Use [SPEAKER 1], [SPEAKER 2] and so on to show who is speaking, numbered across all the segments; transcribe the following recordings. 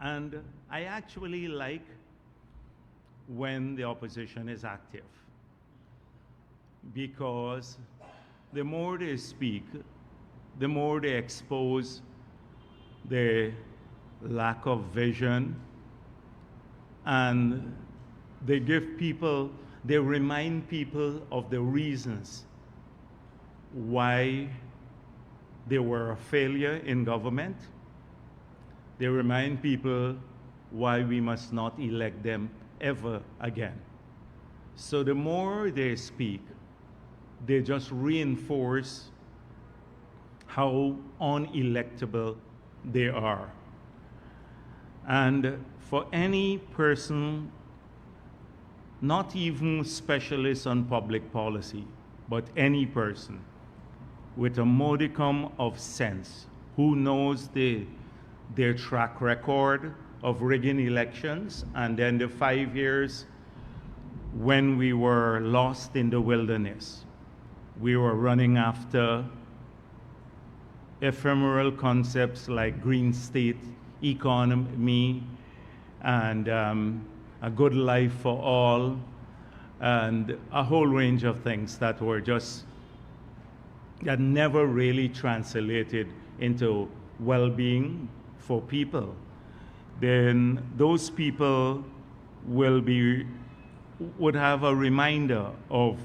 [SPEAKER 1] And I actually like when the opposition is active, because the more they speak, the more they expose the lack of vision, and they remind people of the reasons why they were a failure in government. They remind people why we must not elect them ever again. So the more they speak, they just reinforce how unelectable they are. And for any person, not even specialists on public policy, but any person with a modicum of sense, who knows their track record of rigging elections, and then the 5 years when we were lost in the wilderness. We were running after ephemeral concepts like green state economy and a good life for all, and a whole range of things that never really translated into well-being for people. Then those people would have a reminder of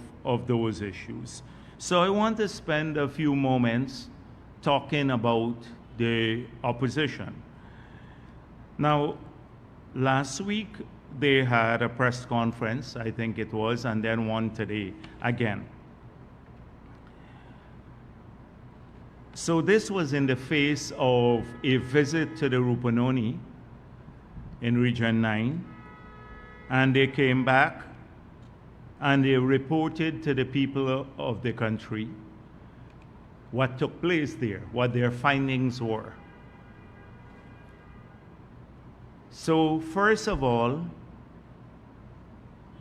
[SPEAKER 1] those issues. So I want to spend a few moments talking about the opposition. Now, last week they had a press conference, I think it was, and then one today again. So this was in the face of a visit to the Rupununi in Region 9, and they came back and they reported to the people of the country what took place there, what their findings were. So first of all,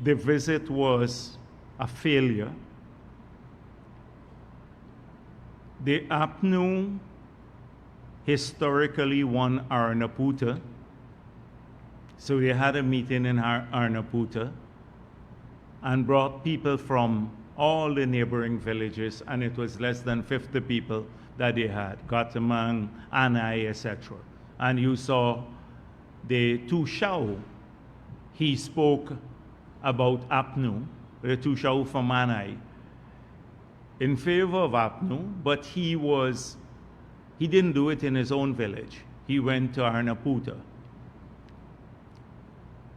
[SPEAKER 1] the visit was a failure. The APNU historically won Arnaputa. So they had a meeting in Arnaputa and brought people from all the neighboring villages, and it was less than 50 people that they had, Gatamang, Anai, etc. And you saw the Tu Shao, he spoke about APNU, the Tu Shao from Anai, in favor of APNU, but he didn't do it in his own village. He went to Arnaputa.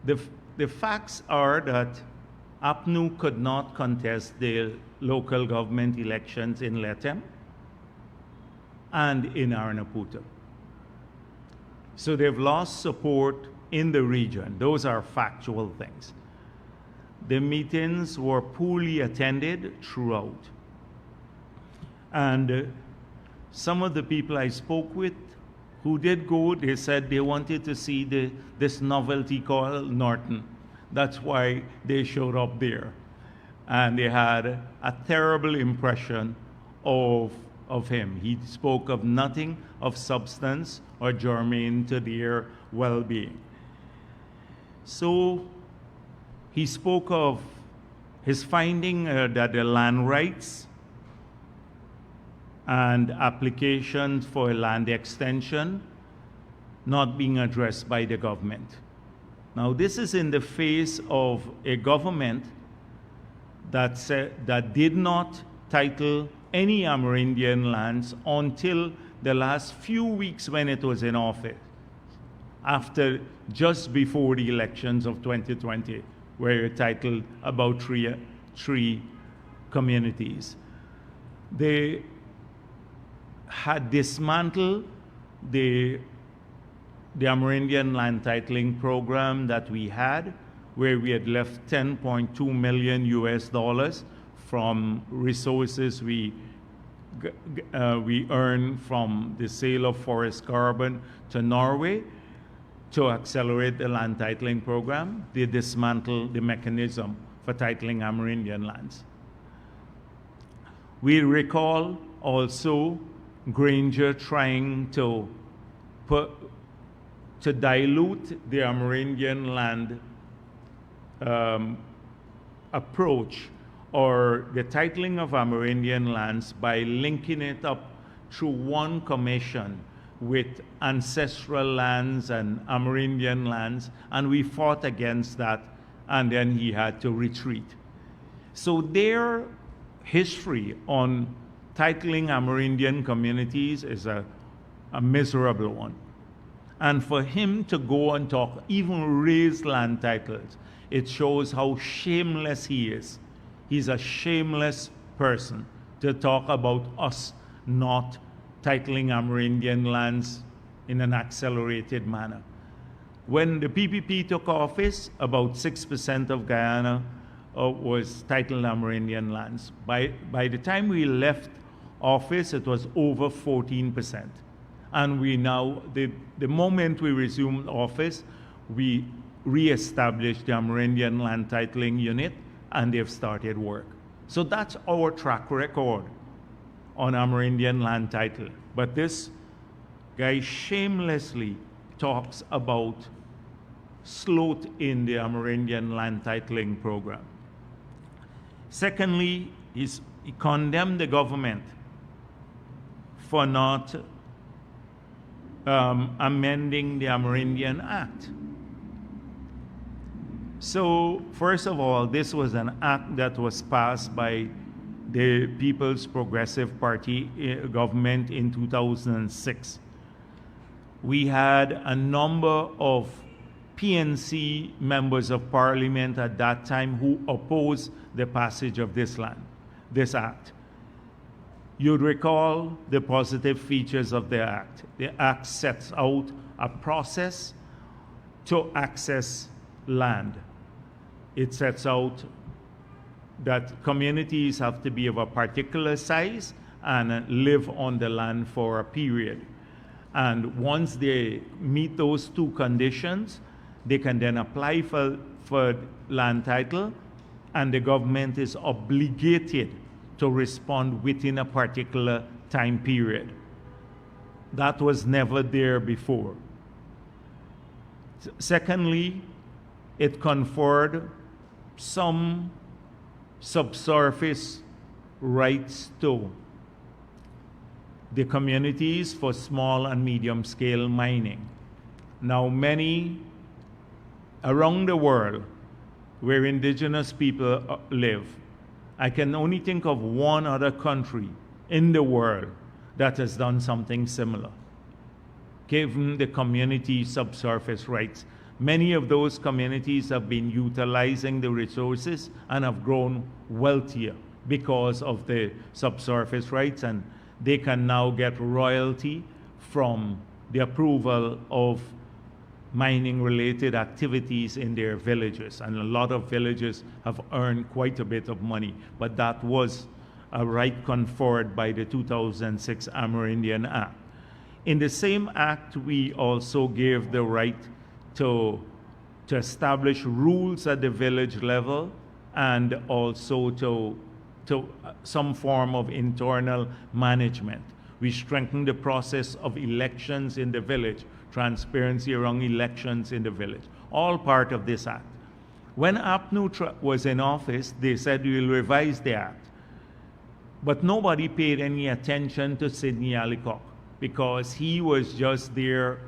[SPEAKER 1] The facts are that APNU could not contest the local government elections in Letem and in Arnaputa. So they've lost support in the region. Those are factual things. The meetings were poorly attended throughout. And some of the people I spoke with who did go, they said they wanted to see this novelty called Norton. That's why they showed up there. And they had a terrible impression of him. He spoke of nothing of substance or germane to their well-being. So he spoke of his finding that the land rights and applications for land extension not being addressed by the government. Now, this is in the face of a government that did not title any Amerindian lands until the last few weeks when it was in office, just before the elections of 2020, where it titled about three communities. They had dismantled the Amerindian land titling program that we had, where we had left $10.2 million US from resources we earned from the sale of forest carbon to Norway to accelerate the land titling program. They dismantled the mechanism for titling Amerindian lands. We recall also Granger trying to to dilute the Amerindian land approach or the titling of Amerindian lands by linking it up through one commission with ancestral lands and Amerindian lands, and we fought against that, and then he had to retreat. So their history on titling Amerindian communities is a miserable one. And for him to go and talk, even raise land titles, it shows how shameless he is. He's a shameless person to talk about us not titling Amerindian lands in an accelerated manner. When the PPP took office, about 6% of Guyana was titled Amerindian lands. By the time we left office, it was over 14%. And we now, the moment we resumed office, we re-established the Amerindian Land Titling Unit, and they've started work. So that's our track record on Amerindian land title. But this guy shamelessly talks about sloth in the Amerindian land titling program. Secondly, he condemned the government for not amending the Amerindian Act. So, first of all, this was an act that was passed by the People's Progressive Party government in 2006. We had a number of PNC members of parliament at that time who opposed the passage of this act. You'd recall the positive features of the act. The act sets out a process to access land. It sets out that communities have to be of a particular size and live on the land for a period. And once they meet those two conditions, they can then apply for land title, and the government is obligated to respond within a particular time period. That was never there before. Secondly, it conferred some subsurface rights to the communities for small and medium scale mining. Now, many around the world where indigenous people live, I can only think of one other country in the world that has done something similar, given the community subsurface rights. Many of those communities have been utilizing the resources and have grown wealthier because of the subsurface rights, and they can now get royalty from the approval of mining-related activities in their villages. And a lot of villages have earned quite a bit of money, but that was a right conferred by the 2006 Amerindian Act. In the same act, we also gave the right to establish rules at the village level and also to some form of internal management. We strengthened the process of elections in the village, transparency around elections in the village, all part of this act. When APNU was in office, they said we'll revise the act. But nobody paid any attention to Sidney Allicock because he was just there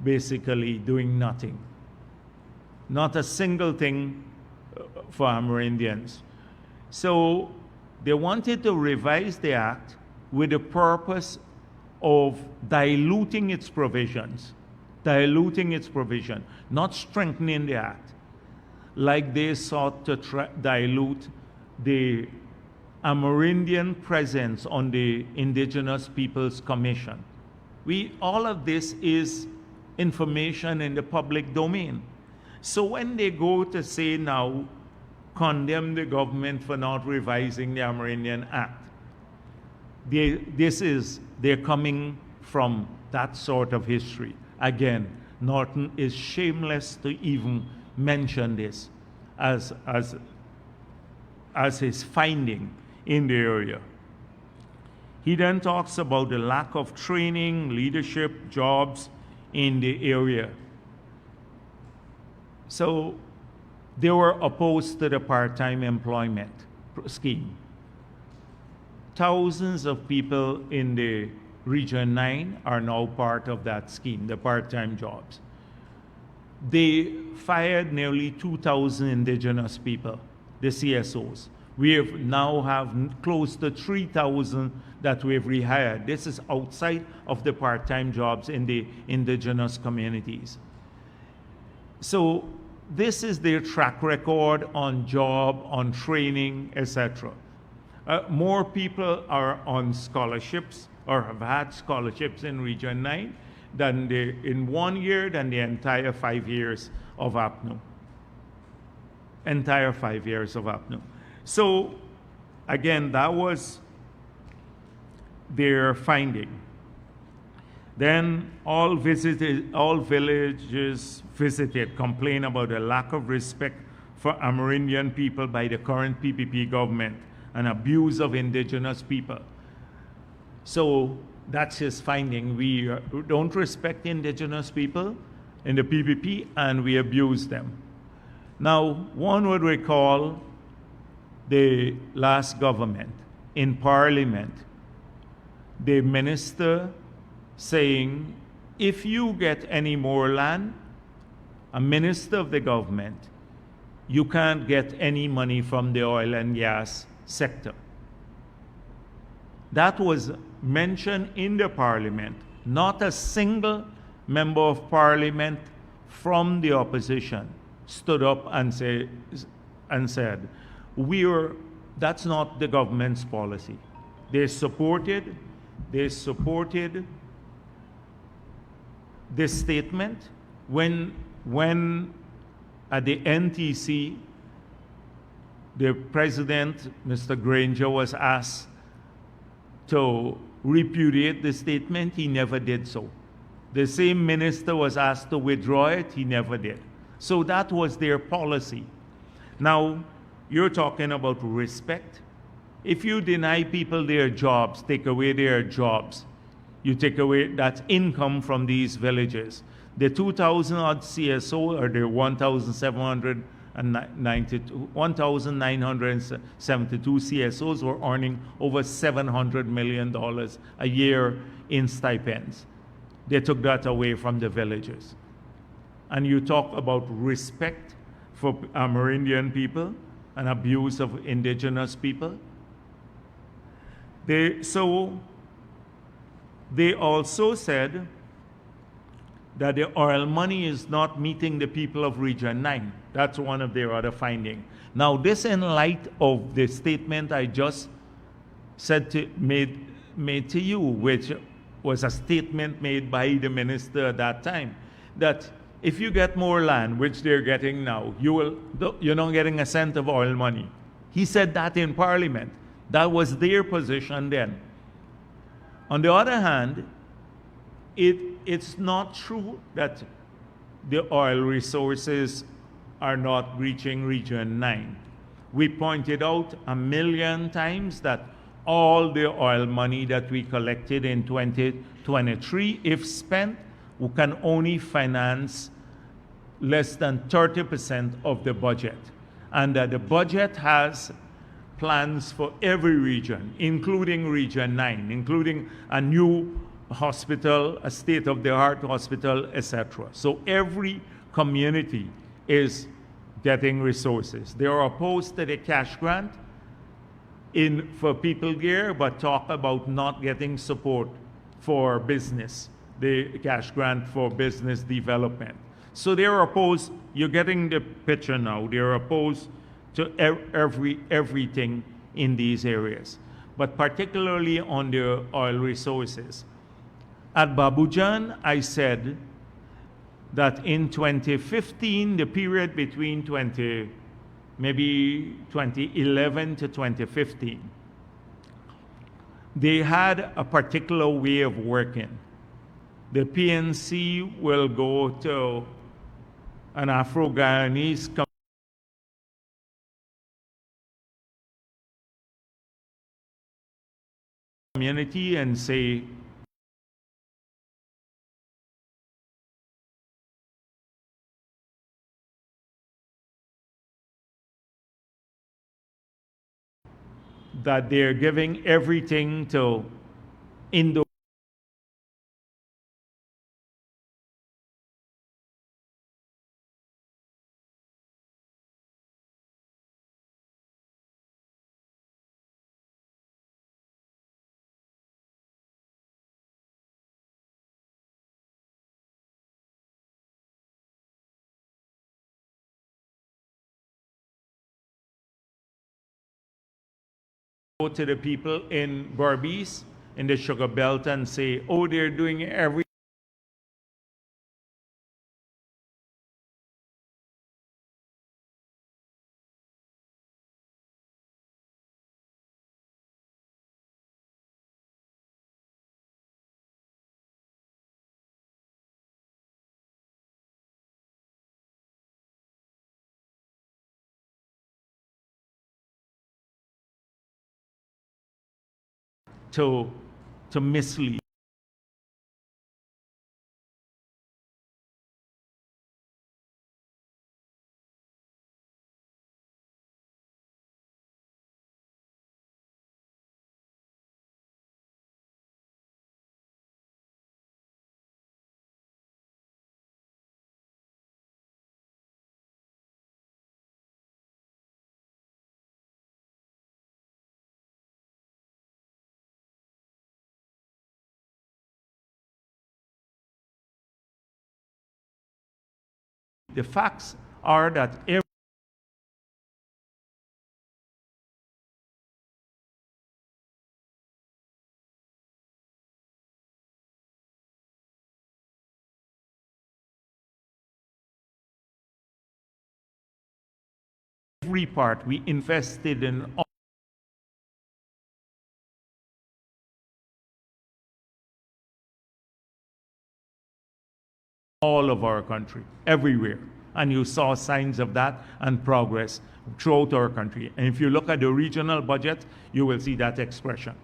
[SPEAKER 1] basically doing nothing. Not a single thing for Amerindians. So they wanted to revise the act with the purpose of diluting its provisions, not strengthening the act, like they sought to dilute the Amerindian presence on the Indigenous Peoples Commission. All of this is information in the public domain. So when they go to say now, condemn the government for not revising the Amerindian Act, they're coming from that sort of history. Again, Norton is shameless to even mention this as his finding in the area. He then talks about the lack of training, leadership, jobs in the area. So they were opposed to the part-time employment scheme. Thousands of people in the Region 9 are now part of that scheme, the part-time jobs. They fired nearly 2,000 indigenous people, the CSOs. We now have close to 3,000 that we've rehired. This is outside of the part-time jobs in the indigenous communities. So this is their track record on job, on training, etc. More people are on scholarships or have had scholarships in Region 9 than in 1 year than the entire 5 years of APNU. Entire 5 years of APNU. So again, that was their finding. Then all villages visited complained about the lack of respect for Amerindian people by the current PPP government and abuse of indigenous people. So that's his finding. We don't respect indigenous people in the PPP and we abuse them. Now, one would recall the last government in Parliament, the minister saying, if you get any more land, a minister of the government, you can't get any money from the oil and gas sector. That was mentioned in the Parliament. Not a single member of Parliament from the opposition stood up and said, that's not the government's policy. They supported this statement when at the NTC, the president, Mr. Granger, was asked to repudiate the statement. He never did so. The same minister was asked to withdraw it. He never did. So that was their policy. Now, you're talking about respect. If you deny people their jobs, take away their jobs, you take away that income from these villages. The 2,000 odd CSO or the 1,972 CSOs were earning over $700 million a year in stipends. They took that away from the villages. And you talk about respect for Amerindian people and abuse of indigenous people. They also said that the oil money is not meeting the people of Region 9. That's one of their other findings. Now, this in light of the statement I just made to you, which was a statement made by the minister at that time, that if you get more land, which they're getting now, you're not getting a cent of oil money. He said that in Parliament. That was their position then. On the other hand, it's not true that the oil resources are not reaching Region 9. We pointed out 1,000,000 times that all the oil money that we collected in 2023, if spent, we can only finance less than 30% of the budget. And that the budget has plans for every region, including Region 9, including a new hospital, a state-of-the-art hospital, etc. So every community is getting resources. They are opposed to the cash grant for people gear, but talk about not getting support for business, the cash grant for business development. So they're opposed, you're getting the picture now, they're opposed to everything in these areas, but particularly on the oil resources. At Babujan, I said that in 2015, the period between 2011 to 2015, they had a particular way of working. The PNC will go to an Afro-Guyanese community and say, that they're giving everything to Indo to the people in Berbice, in the sugar belt, and say, oh, they're doing everything to mislead. The facts are that every part we invested in all of our country, everywhere. And you saw signs of that and progress throughout our country. And if you look at the regional budget, you will see that expression.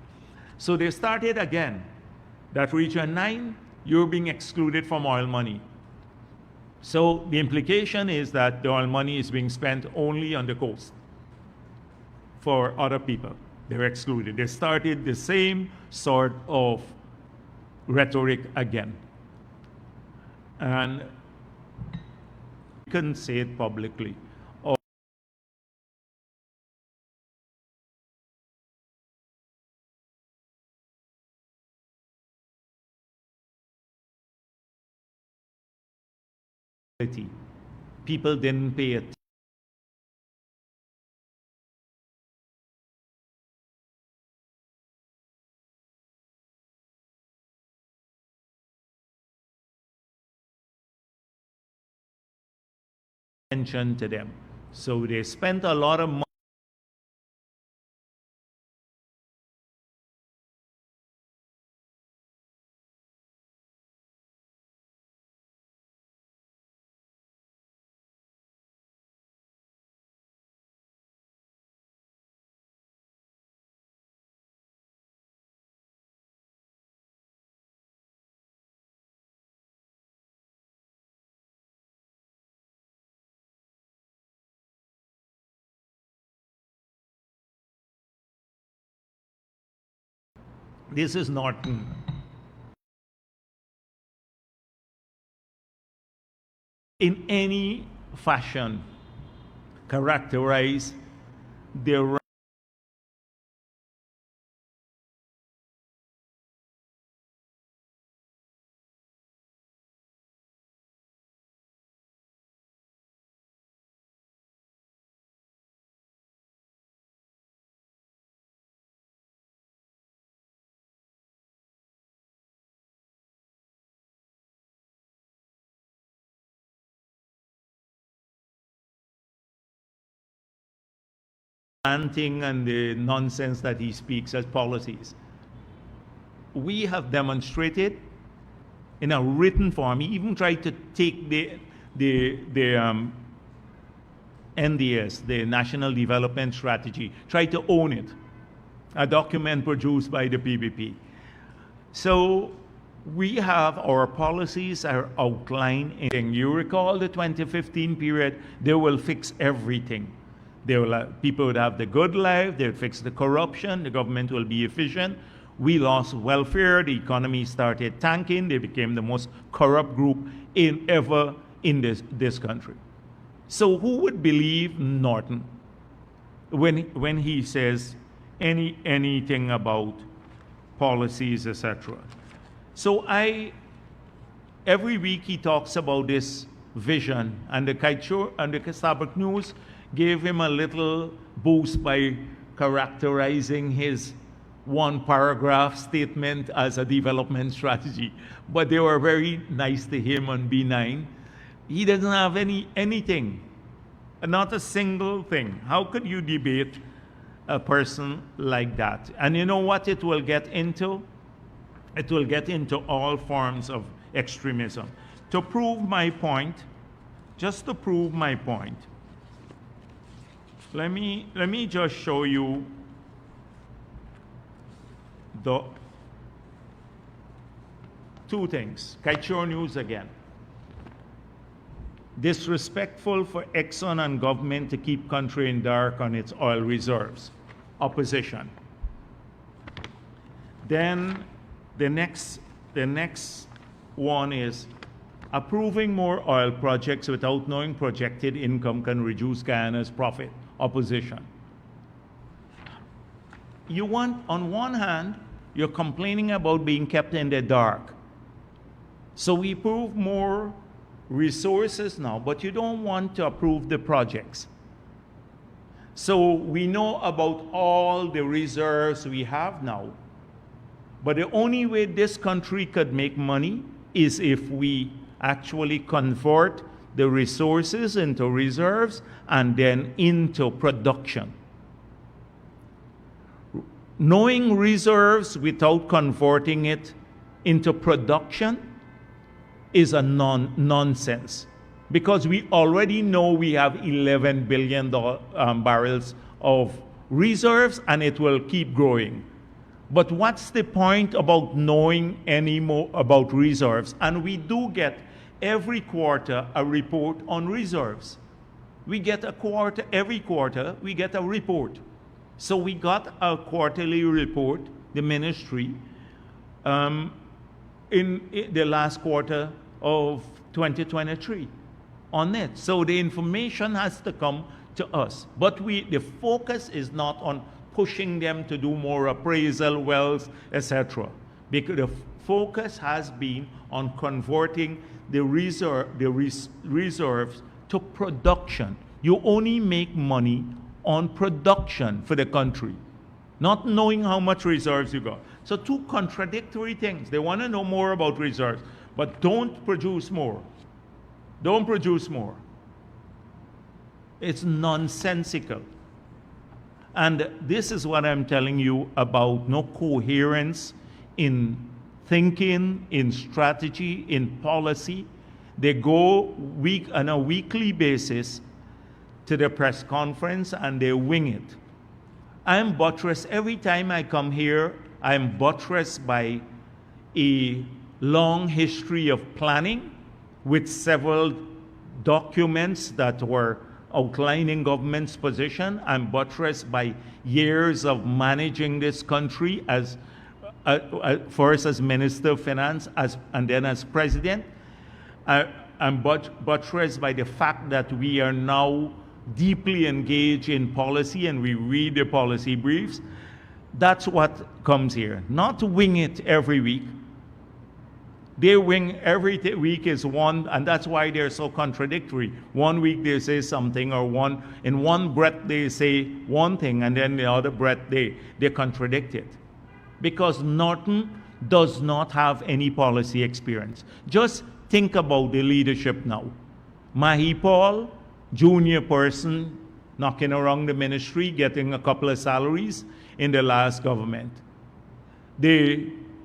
[SPEAKER 1] So they started again that Region 9, you're being excluded from oil money. So the implication is that the oil money is being spent only on the coast for other people. They're excluded. They started the same sort of rhetoric again. And we couldn't say it publicly. People didn't pay it. Attention to them. So they spent a lot of money This is not in any fashion characterize the ranting and the nonsense that he speaks as policies. We have demonstrated in a written form. He even tried to take the NDS, the National Development Strategy, tried to own it, a document produced by the PPP. So we have our policies are outlined in, you recall the 2015 period, they will fix everything. People would have the good life, they would fix the corruption, the government will be efficient. We lost welfare, the economy started tanking, they became the most corrupt group ever in this country. So who would believe Norton when he says anything about policies, etc.? So every week he talks about this vision, and the Sabbath News gave him a little boost by characterizing his one-paragraph statement as a development strategy. But they were very nice to him on B9. He doesn't have anything, not a single thing. How could you debate a person like that? And you know what it will get into? It will get into all forms of extremism. To prove my point, just to prove my point, let me just show you the two things. Kaichor News again. Disrespectful for Exxon and government to keep country in dark on its oil reserves. Opposition. Then the next one is approving more oil projects without knowing projected income can reduce Guyana's profit. Opposition. On one hand, you're complaining about being kept in the dark. So we approve more resources now, but you don't want to approve the projects. So we know about all the reserves we have now, but the only way this country could make money is if we actually convert the resources into reserves and then into production. Knowing reserves without converting it into production is a nonsense, because we already know we have 11 billion barrels of reserves and it will keep growing. But what's the point about knowing any more about reserves? And we do get every quarter a report on reserves. We get every quarter we get a report. So we got a quarterly report, the ministry, in the last quarter of 2023 on it. So the information has to come to us. But the focus is not on pushing them to do more appraisal wells, etc. Because the focus has been on converting the reserves to production. You only make money on production for the country, not knowing how much reserves you got. So two contradictory things. They want to know more about reserves, but don't produce more. Don't produce more. It's nonsensical. And this is what I'm telling you about no coherence in thinking, in strategy, in policy. They go on a weekly basis to the press conference and they wing it. I'm buttressed, every time I come here, I'm buttressed by a long history of planning with several documents that were outlining government's position. I'm buttressed by years of managing this country as first as Minister of Finance and then as President. I'm buttressed by the fact that we are now deeply engaged in policy and we read the policy briefs. That's what comes here. Not to wing it every week. They wing every week is one, and that's why they're so contradictory. One week they say something, or in one breath they say one thing, and then the other breath they contradict it. Because Norton does not have any policy experience. Just think about the leadership now. Mahipal, junior person, knocking around the ministry, getting a couple of salaries in the last government.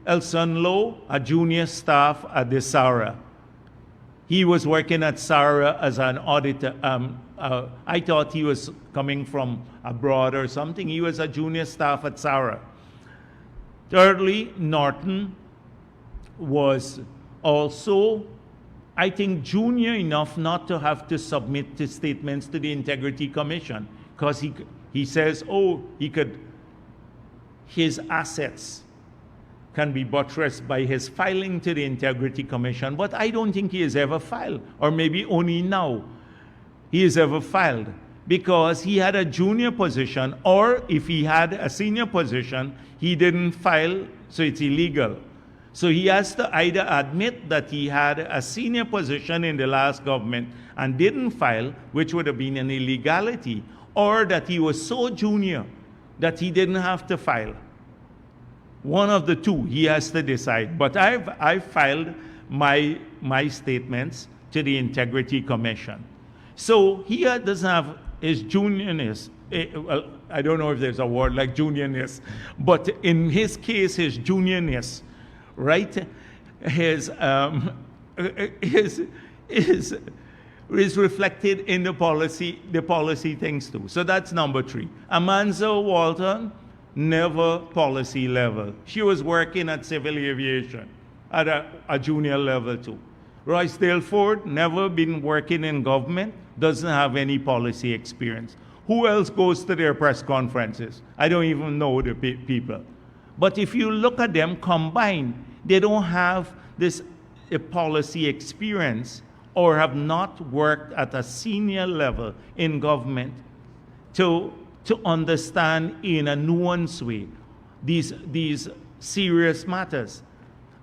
[SPEAKER 1] Elson Lowe, a junior staff at the SARA. He was working at SARA as an auditor. I thought he was coming from abroad or something. He was a junior staff at SARA. Thirdly, Norton was also, I think, junior enough not to have to submit the statements to the Integrity Commission. because he says, oh, his assets can be buttressed by his filing to the Integrity Commission, but I don't think he has ever filed, or maybe only now he has ever filed, because he had a junior position, or if he had a senior position, he didn't file, so it's illegal. So he has to either admit that he had a senior position in the last government and didn't file, which would have been an illegality, or that he was so junior that he didn't have to file. One of the two, he has to decide. But I've filed my statements to the Integrity Commission. So he doesn't have his juniorness. Well, I don't know if there's a word like juniorness, but in his case, his juniorness, right, is reflected in the policy things too. So that's number 3. Amanza Walton, never policy level. She was working at civil aviation at a junior level too. Royce Daleford, never been working in government, doesn't have any policy experience. Who else goes to their press conferences? I don't even know the people. But if you look at them combined, they don't have this policy experience or have not worked at a senior level in government to understand in a nuanced way these serious matters.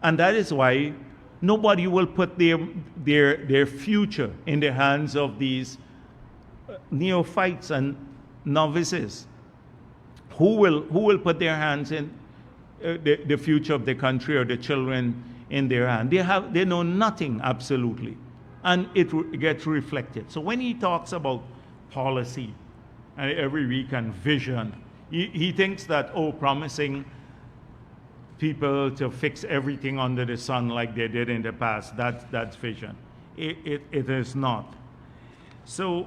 [SPEAKER 1] And that is why nobody will put their future in the hands of these neophytes and novices. Who will put their hands in the future of the country or the children in their hand? They know nothing, absolutely. And it gets reflected. So when he talks about policy every week and vision, he thinks that, oh, promising people to fix everything under the sun like they did in the past, that's vision. It is not. So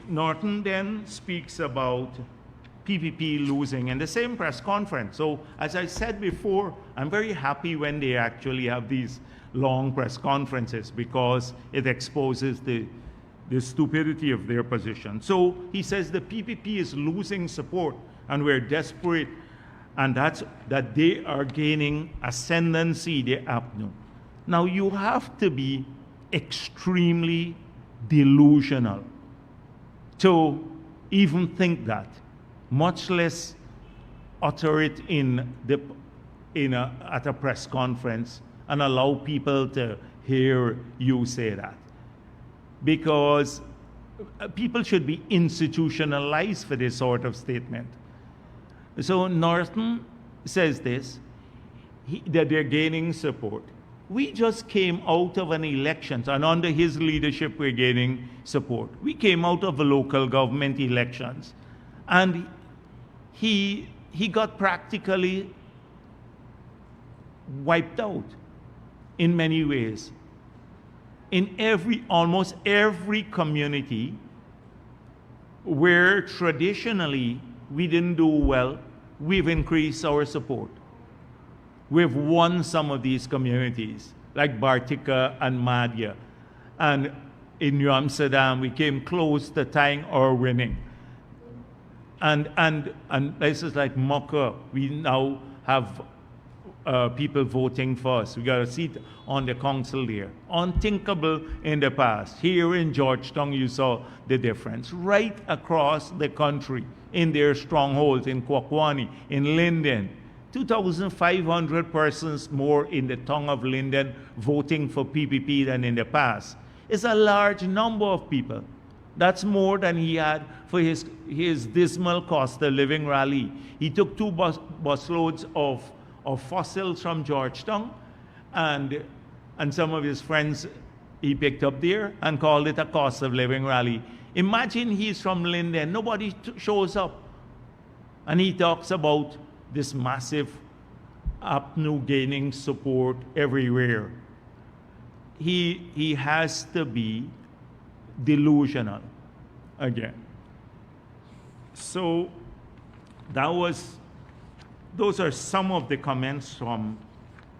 [SPEAKER 1] Norton then speaks about PPP losing in the same press conference. So as I said before, I'm very happy when they actually have these long press conferences because it exposes the stupidity of their position. So he says the PPP is losing support and we're desperate, and that they are gaining ascendancy, the APNU. Now you have to be extremely delusional to even think that, much less utter it at a press conference and allow people to hear you say that. Because people should be institutionalized for this sort of statement. So Norton says this, that they're gaining support. We just came out of an election, and under his leadership we're gaining support. We came out of the local government elections, and he got practically wiped out in many ways. In almost every community where traditionally we didn't do well, we've increased our support. We've won some of these communities, like Bartica and Madhya. And in New Amsterdam, we came close to tying or winning. And places like Mocha, we now have people voting for us. We got a seat on the council there. Unthinkable in the past. Here in Georgetown, you saw the difference. Right across the country, in their strongholds, in Kwakwani, in Linden, 2,500 persons more in the town of Linden voting for PPP than in the past. It's a large number of people. That's more than he had for his dismal cost of living rally. He took 2 busloads of fossils from Georgetown, and some of his friends he picked up there and called it a cost of living rally. Imagine he's from Linden, nobody shows up. And he talks about this massive APNU gaining support everywhere. He has to be delusional again. So those are some of the comments from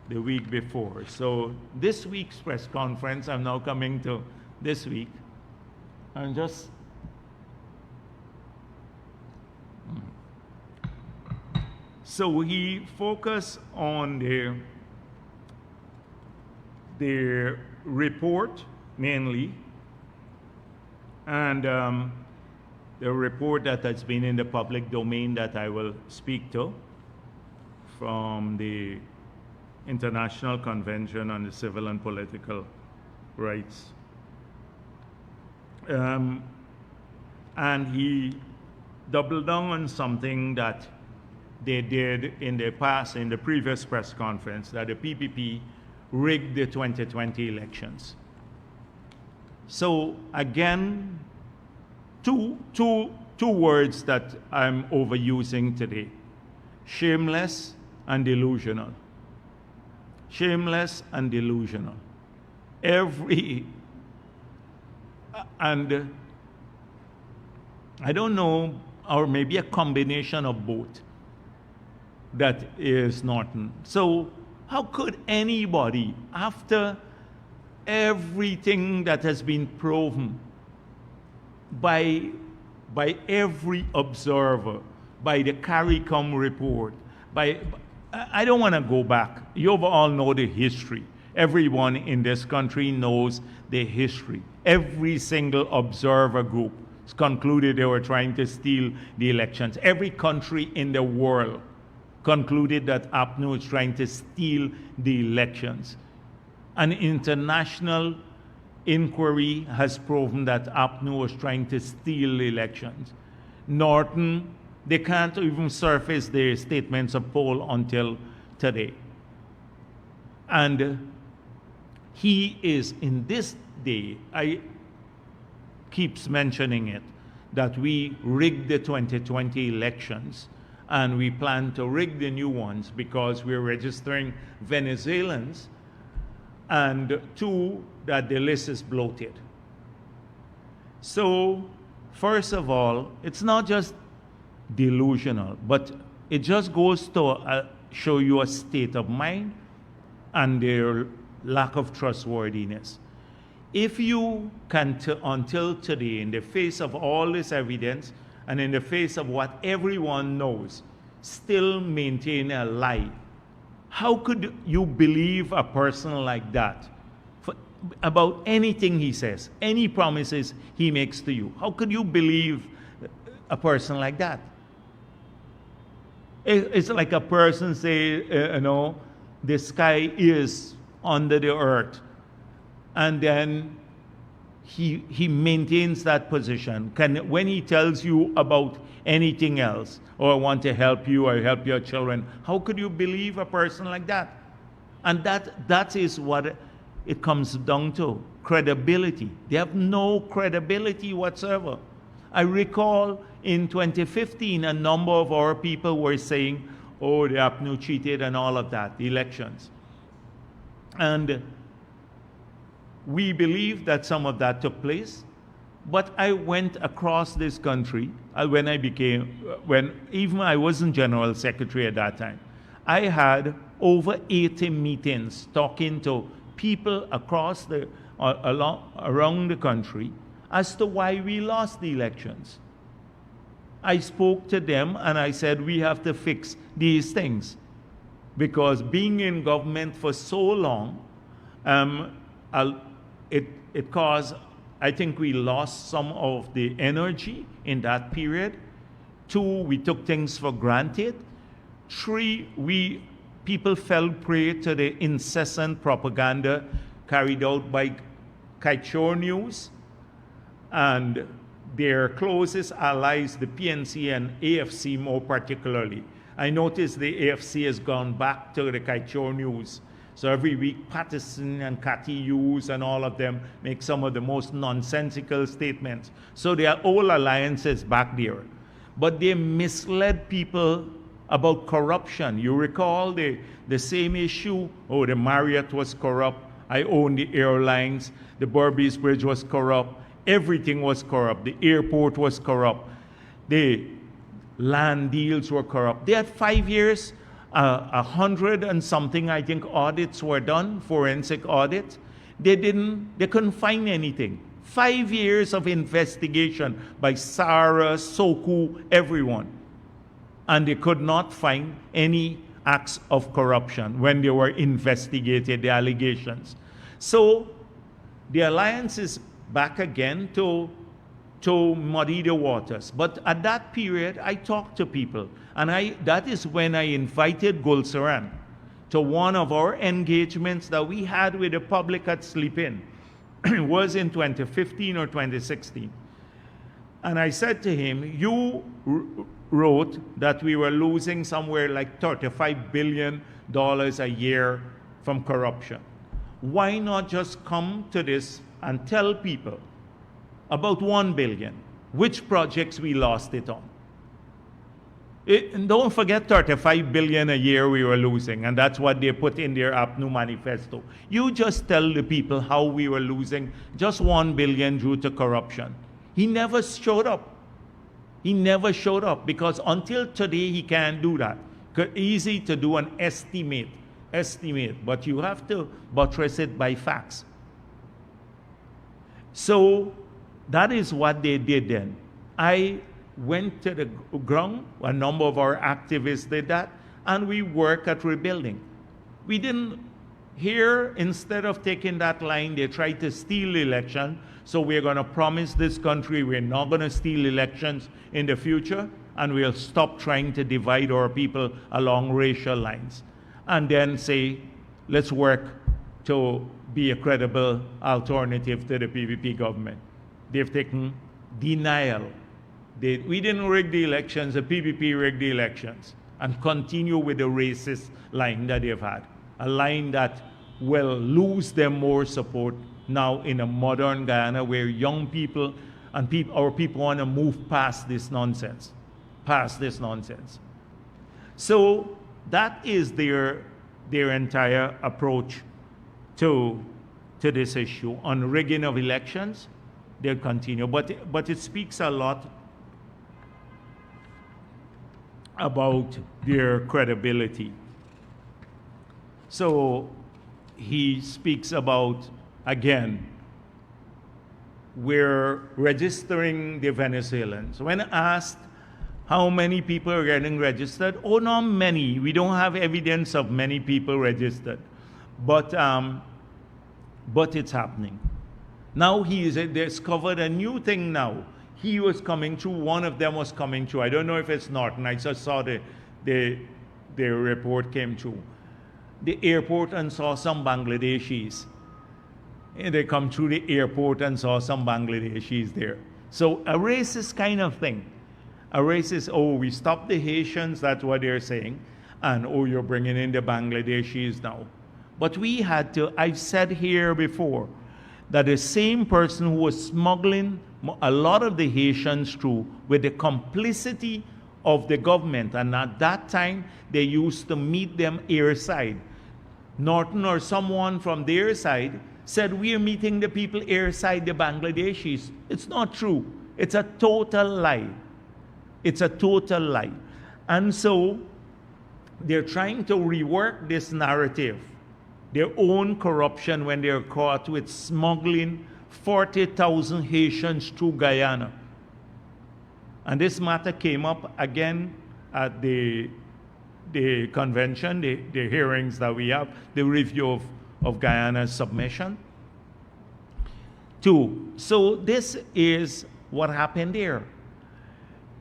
[SPEAKER 1] the week before. So this week's press conference, I'm now coming to this week. I'm just So he focused on the report mainly, and the report that has been in the public domain that I will speak to from the International Convention on the Civil and Political Rights. And he doubled down on something that they did in the past, in the previous press conference, that the PPP rigged the 2020 elections. So again, two words that I'm overusing today: shameless and delusional. Shameless and delusional. And I don't know, or maybe a combination of both, that is Norton. So how could anybody, after everything that has been proven by every observer, by the CARICOM report, I don't want to go back. You all know the history. Everyone in this country knows the history. Every single observer group concluded they were trying to steal the elections. Every country in the world concluded that APNU was trying to steal the elections. An international inquiry has proven that APNU was trying to steal the elections. Norton, they can't even surface their statements of poll until today. And he is, in this day, I keeps mentioning it, that we rigged the 2020 elections and we plan to rig the new ones because we're registering Venezuelans, and two, that the list is bloated. So, first of all, it's not just delusional, but it just goes to show you a state of mind and their lack of trustworthiness. If you can, until today, in the face of all this evidence and in the face of what everyone knows, still maintain a lie, how could you believe a person like that about anything he says, any promises he makes to you? How could you believe a person like that? It's like a person say, the sky is under the earth, and then he maintains that position. When he tells you about anything else, or I want to help you or help your children, how could you believe a person like that? And that is what it comes down to, credibility. They have no credibility whatsoever. I recall in 2015, a number of our people were saying, oh, the APNU cheated and all of that, the elections. And we believe that some of that took place. But I went across this country when even I wasn't General Secretary at that time. I had over 80 meetings talking to people across around the country as to why we lost the elections. I spoke to them and I said, we have to fix these things. Because being in government for so long, it caused, I think we lost some of the energy in that period. Two, we took things for granted. Three, people fell prey to the incessant propaganda carried out by Kaichor News and their closest allies, the PNC and AFC more particularly. I noticed the AFC has gone back to the Kaichor News. So every week, Patterson and Cathy Hughes and all of them make some of the most nonsensical statements. So their whole alliance is back there. But they misled people about corruption. You recall the same issue? Oh, the Marriott was corrupt. I own the airlines. The Burbis Bridge was corrupt. Everything was corrupt. The airport was corrupt. The land deals were corrupt. They had 5 years. 100 and something, I think, audits were done, forensic audits. They couldn't find anything. 5 years of investigation by SARA, SOKU, everyone. and they could not find any acts of corruption when they were investigated, the allegations. So the alliance is back again to muddy the waters. But at that period, I talked to people, and that is when I invited Gulsaran to one of our engagements that we had with the public at Sleep In. It was in 2015 or 2016. And I said to him, you wrote that we were losing somewhere like $35 billion a year from corruption. Why not just come to this and tell people about $1 billion, which projects we lost it on? And don't forget $35 billion a year we were losing, and that's what they put in their APNU manifesto. You just tell the people how we were losing just $1 billion due to corruption. He never showed up. He never showed up because until today he can't do that. Easy to do an estimate, but you have to buttress it by facts. So that is what they did then. I went to the ground, a number of our activists did that, and we work at rebuilding. We didn't, here, instead of taking that line, they tried to steal the election, so we're going to promise this country we're not going to steal elections in the future, and we'll stop trying to divide our people along racial lines. And then say, let's work to be a credible alternative to the PPP government. They've taken denial. We didn't rig the elections, the PPP rigged the elections, and continue with the racist line that they've had. A line that will lose them more support now in a modern Guyana where young people and our people want to move past this nonsense. So that is their entire approach to this issue. On rigging of elections, they'll continue. But it speaks a lot about their credibility. So he speaks about, again, we're registering the Venezuelans. When asked how many people are getting registered, oh, not many. We don't have evidence of many people registered. But it's happening. Now he has discovered a new thing now. He was coming through, one of them was coming through. I don't know if it's Norton. I just saw the report came through. The airport and saw some Bangladeshis. And they come through the airport and saw some Bangladeshis there. So a racist kind of thing. A racist, oh, we stopped the Haitians, that's what they're saying. And oh, you're bringing in the Bangladeshis now. But we had to, I've said here before, that the same person who was smuggling a lot of the Haitians through with the complicity of the government, and at that time they used to meet them airside. Norton or someone from their side said, we're meeting the people airside, the Bangladeshis. It's not true. It's a total lie. It's a total lie. And so they're trying to rework this narrative, their own corruption, when they're caught with smuggling 40,000 Haitians through Guyana. And this matter came up again at the convention, the hearings that we have, the review of Guyana's submission. So this is what happened there.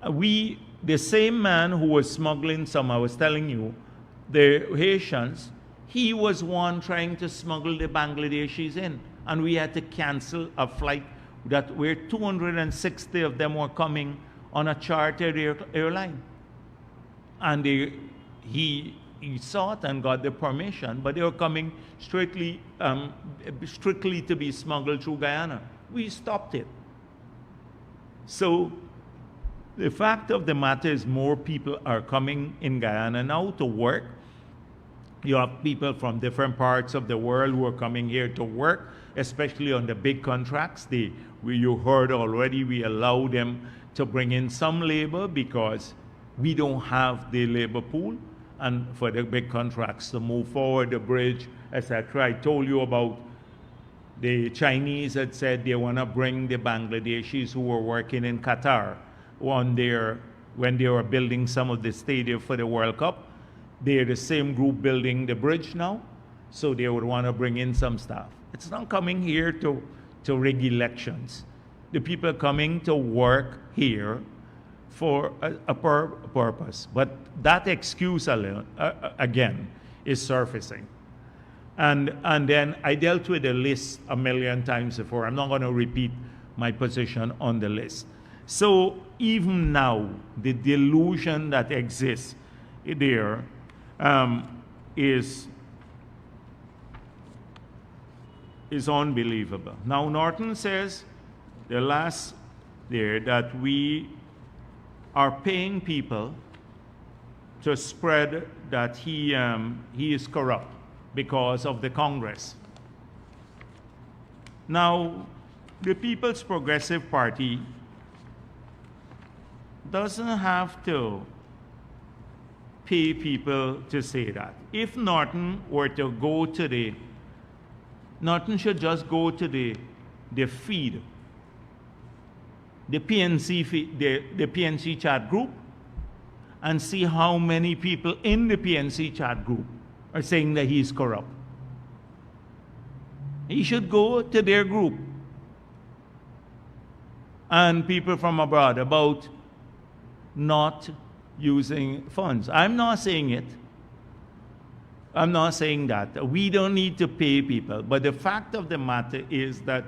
[SPEAKER 1] The same man who was smuggling some, I was telling you, the Haitians, he was one trying to smuggle the Bangladeshis in. And we had to cancel a flight where 260 of them were coming on a chartered airline. And he sought and got the permission, but they were coming strictly to be smuggled through Guyana. We stopped it. So the fact of the matter is more people are coming in Guyana now to work. You have people from different parts of the world who are coming here to work, especially on the big contracts. You heard already, we allow them to bring in some labor because we don't have the labor pool, and for the big contracts to move forward, the bridge, etc. I told you about the Chinese had said they want to bring the Bangladeshis who were working in Qatar on their when they were building some of the stadium for the World Cup. They're the same group building the bridge now, so they would want to bring in some staff. It's not coming here to rig elections. The people are coming to work here for a purpose. But that excuse alone, again, is surfacing. And then I dealt with the list a million times before. I'm not going to repeat my position on the list. So even now, the delusion that exists there is unbelievable. Now Norton says, the last there, that we are paying people to spread that he is corrupt because of the Congress. Now, the People's Progressive Party doesn't have to pay people to say that. If Norton were to go to Norton should just go to the feed, the PNC feed, the PNC chat group, and see how many people in the PNC chat group are saying that he's corrupt. He should go to their group and people from abroad about not using funds. I'm not saying it. I'm not saying that. We don't need to pay people. But the fact of the matter is that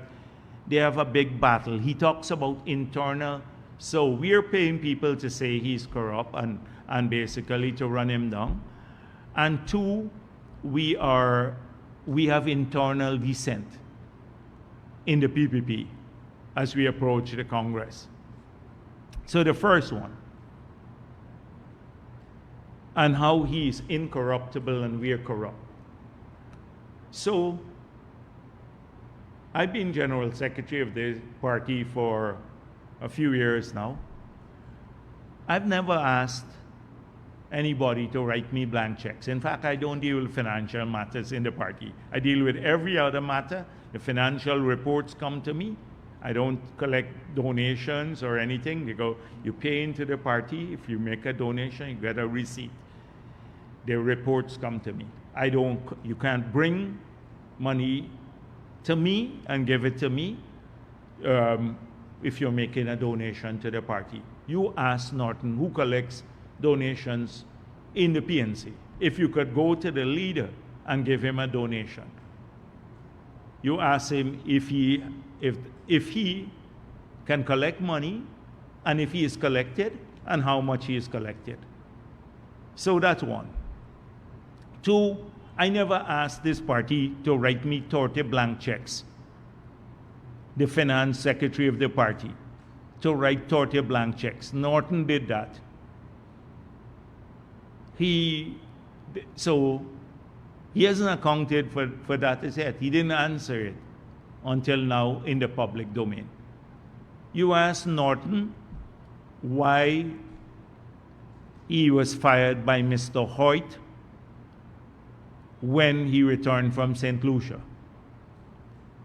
[SPEAKER 1] they have a big battle. He talks about internal. So we're paying people to say he's corrupt and basically to run him down. And two, we have internal dissent in the PPP as we approach the Congress. So the first one, and how he is incorruptible and we are corrupt. So I've been General Secretary of the party for a few years now. I've never asked anybody to write me blank checks. In fact, I don't deal with financial matters in the party. I deal with every other matter. The financial reports come to me. I don't collect donations or anything. They go, you pay into the party. If you make a donation, you get a receipt. The reports come to me. You can't bring money to me and give it to me if you're making a donation to the party. You ask Norton, who collects donations in the PNC, if you could go to the leader and give him a donation. You ask him if he can collect money, and if he is collected, and how much he is collected. So that's one. Two, I never asked this party to write me 30 blank checks. The finance secretary of the party to write 30 blank checks. Norton did that. So he hasn't accounted for that as yet. He didn't answer it until now in the public domain. You ask Norton why he was fired by Mr. Hoyt when he returned from St. Lucia.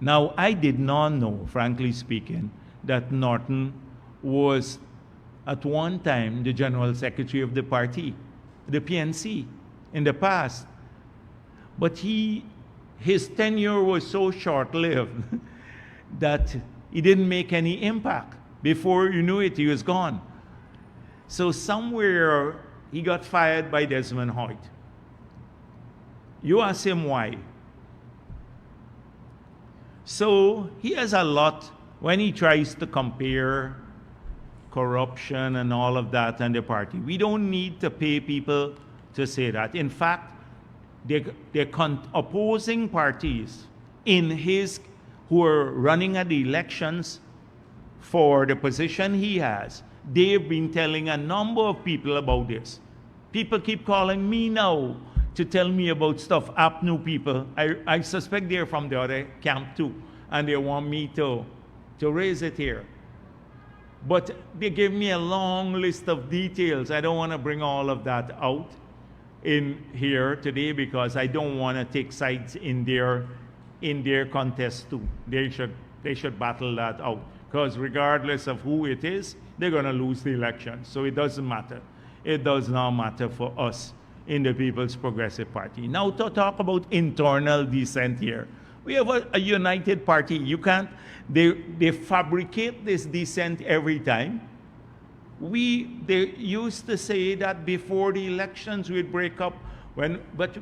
[SPEAKER 1] Now, I did not know, frankly speaking, that Norton was at one time the General Secretary of the party, the PNC, in the past. But his tenure was so short-lived that he didn't make any impact. Before you knew it, he was gone. So somewhere he got fired by Desmond Hoyt. You ask him why. So he has a lot, when he tries to compare corruption and all of that and the party. We don't need to pay people to say that. In fact, the opposing parties who are running at the elections for the position he has, they've been telling a number of people about this. People keep calling me now to tell me about stuff. APNU people, I suspect they're from the other camp too, and they want me to raise it here. But they gave me a long list of details. I don't want to bring all of that out in here today because I don't want to take sides in their contest too. They should battle that out because regardless of who it is, they're going to lose the election. So it doesn't matter. It does not matter for us in the People's Progressive Party. Now to talk about internal dissent here. We have a united party. You can't, they fabricate this dissent every time. They used to say that before the elections we'd break up, but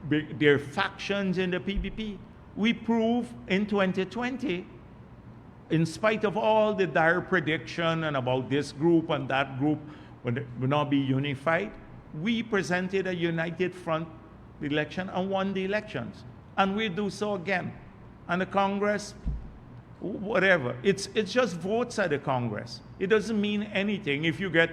[SPEAKER 1] there are factions in the PPP. We prove in 2020, in spite of all the dire prediction and about this group and that group will not be unified, we presented a united front election and won the elections. And we do so again. And the Congress, whatever, it's just votes at the Congress. It doesn't mean anything if you get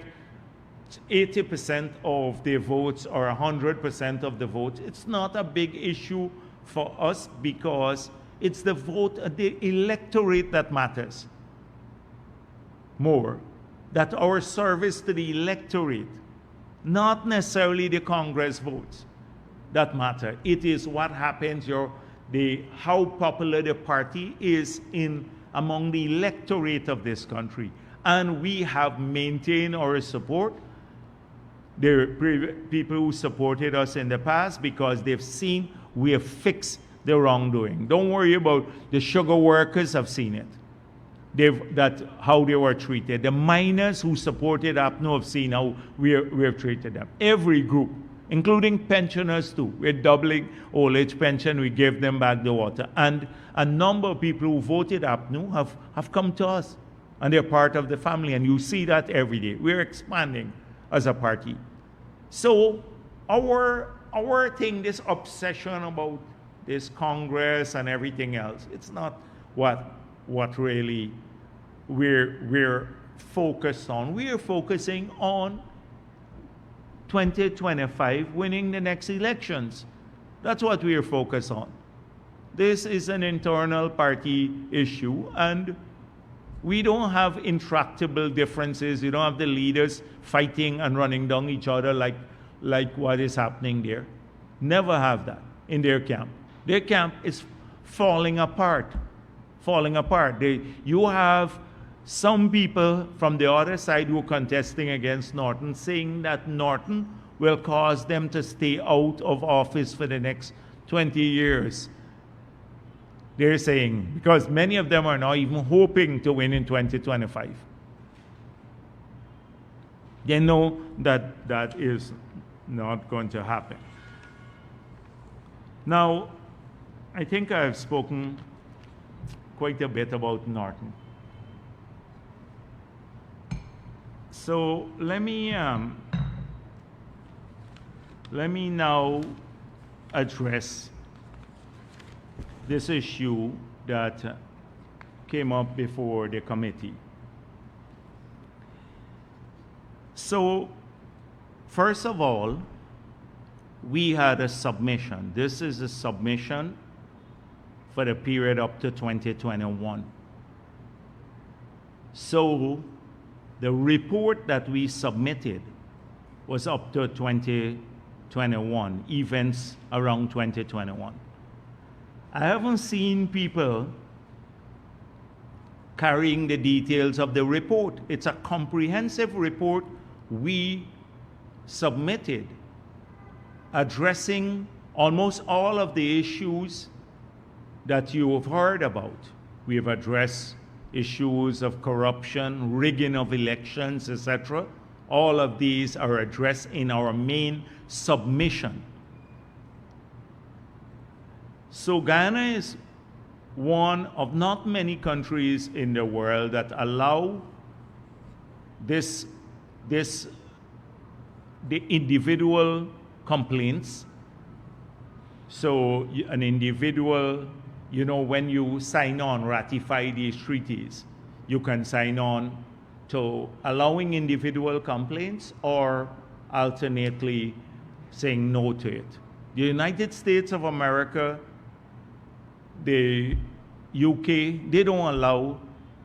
[SPEAKER 1] 80% of the votes or 100% of the votes. It's not a big issue for us because it's the vote of the electorate that matters more. That our service to the electorate, not necessarily the Congress votes, that matter. It is what happens, how popular the party is among the electorate of this country. And we have maintained our support. There are people who supported us in the past because they've seen we have fixed the wrongdoing. Don't worry about the sugar workers have seen it. How they were treated. The miners who supported APNO have seen how we have treated them. Every group, including pensioners too. We're doubling old age pension, we gave them back the water. And a number of people who voted APNO have come to us. And they're part of the family, and you see that every day. We're expanding as a party. So our thing, this obsession about this Congress and everything else, it's not what really we're focused on. We are focusing on 2025 winning the next elections. That's what we are focused on. This is an internal party issue, and we don't have intractable differences. You don't have the leaders fighting and running down each other like what is happening there. Never have that in their camp. Their camp is falling apart. You have some people from the other side who are contesting against Norton saying that Norton will cause them to stay out of office for the next 20 years. They're saying, because many of them are not even hoping to win in 2025. They know that that is not going to happen. Now, I think I've spoken quite a bit about Norton. So let me now address this issue that came up before the committee. So, first of all, we had a submission. This is a submission for the period up to 2021. So, the report that we submitted was up to 2021, events around 2021. I haven't seen people carrying the details of the report. It's a comprehensive report we submitted addressing almost all of the issues that you have heard about. We have addressed issues of corruption, rigging of elections, etc. All of these are addressed in our main submission. So Guyana is one of not many countries in the world that allow the individual complaints. So an individual, when you sign on, ratify these treaties, you can sign on to allowing individual complaints or alternately saying no to it. The United States of America, the UK, they don't allow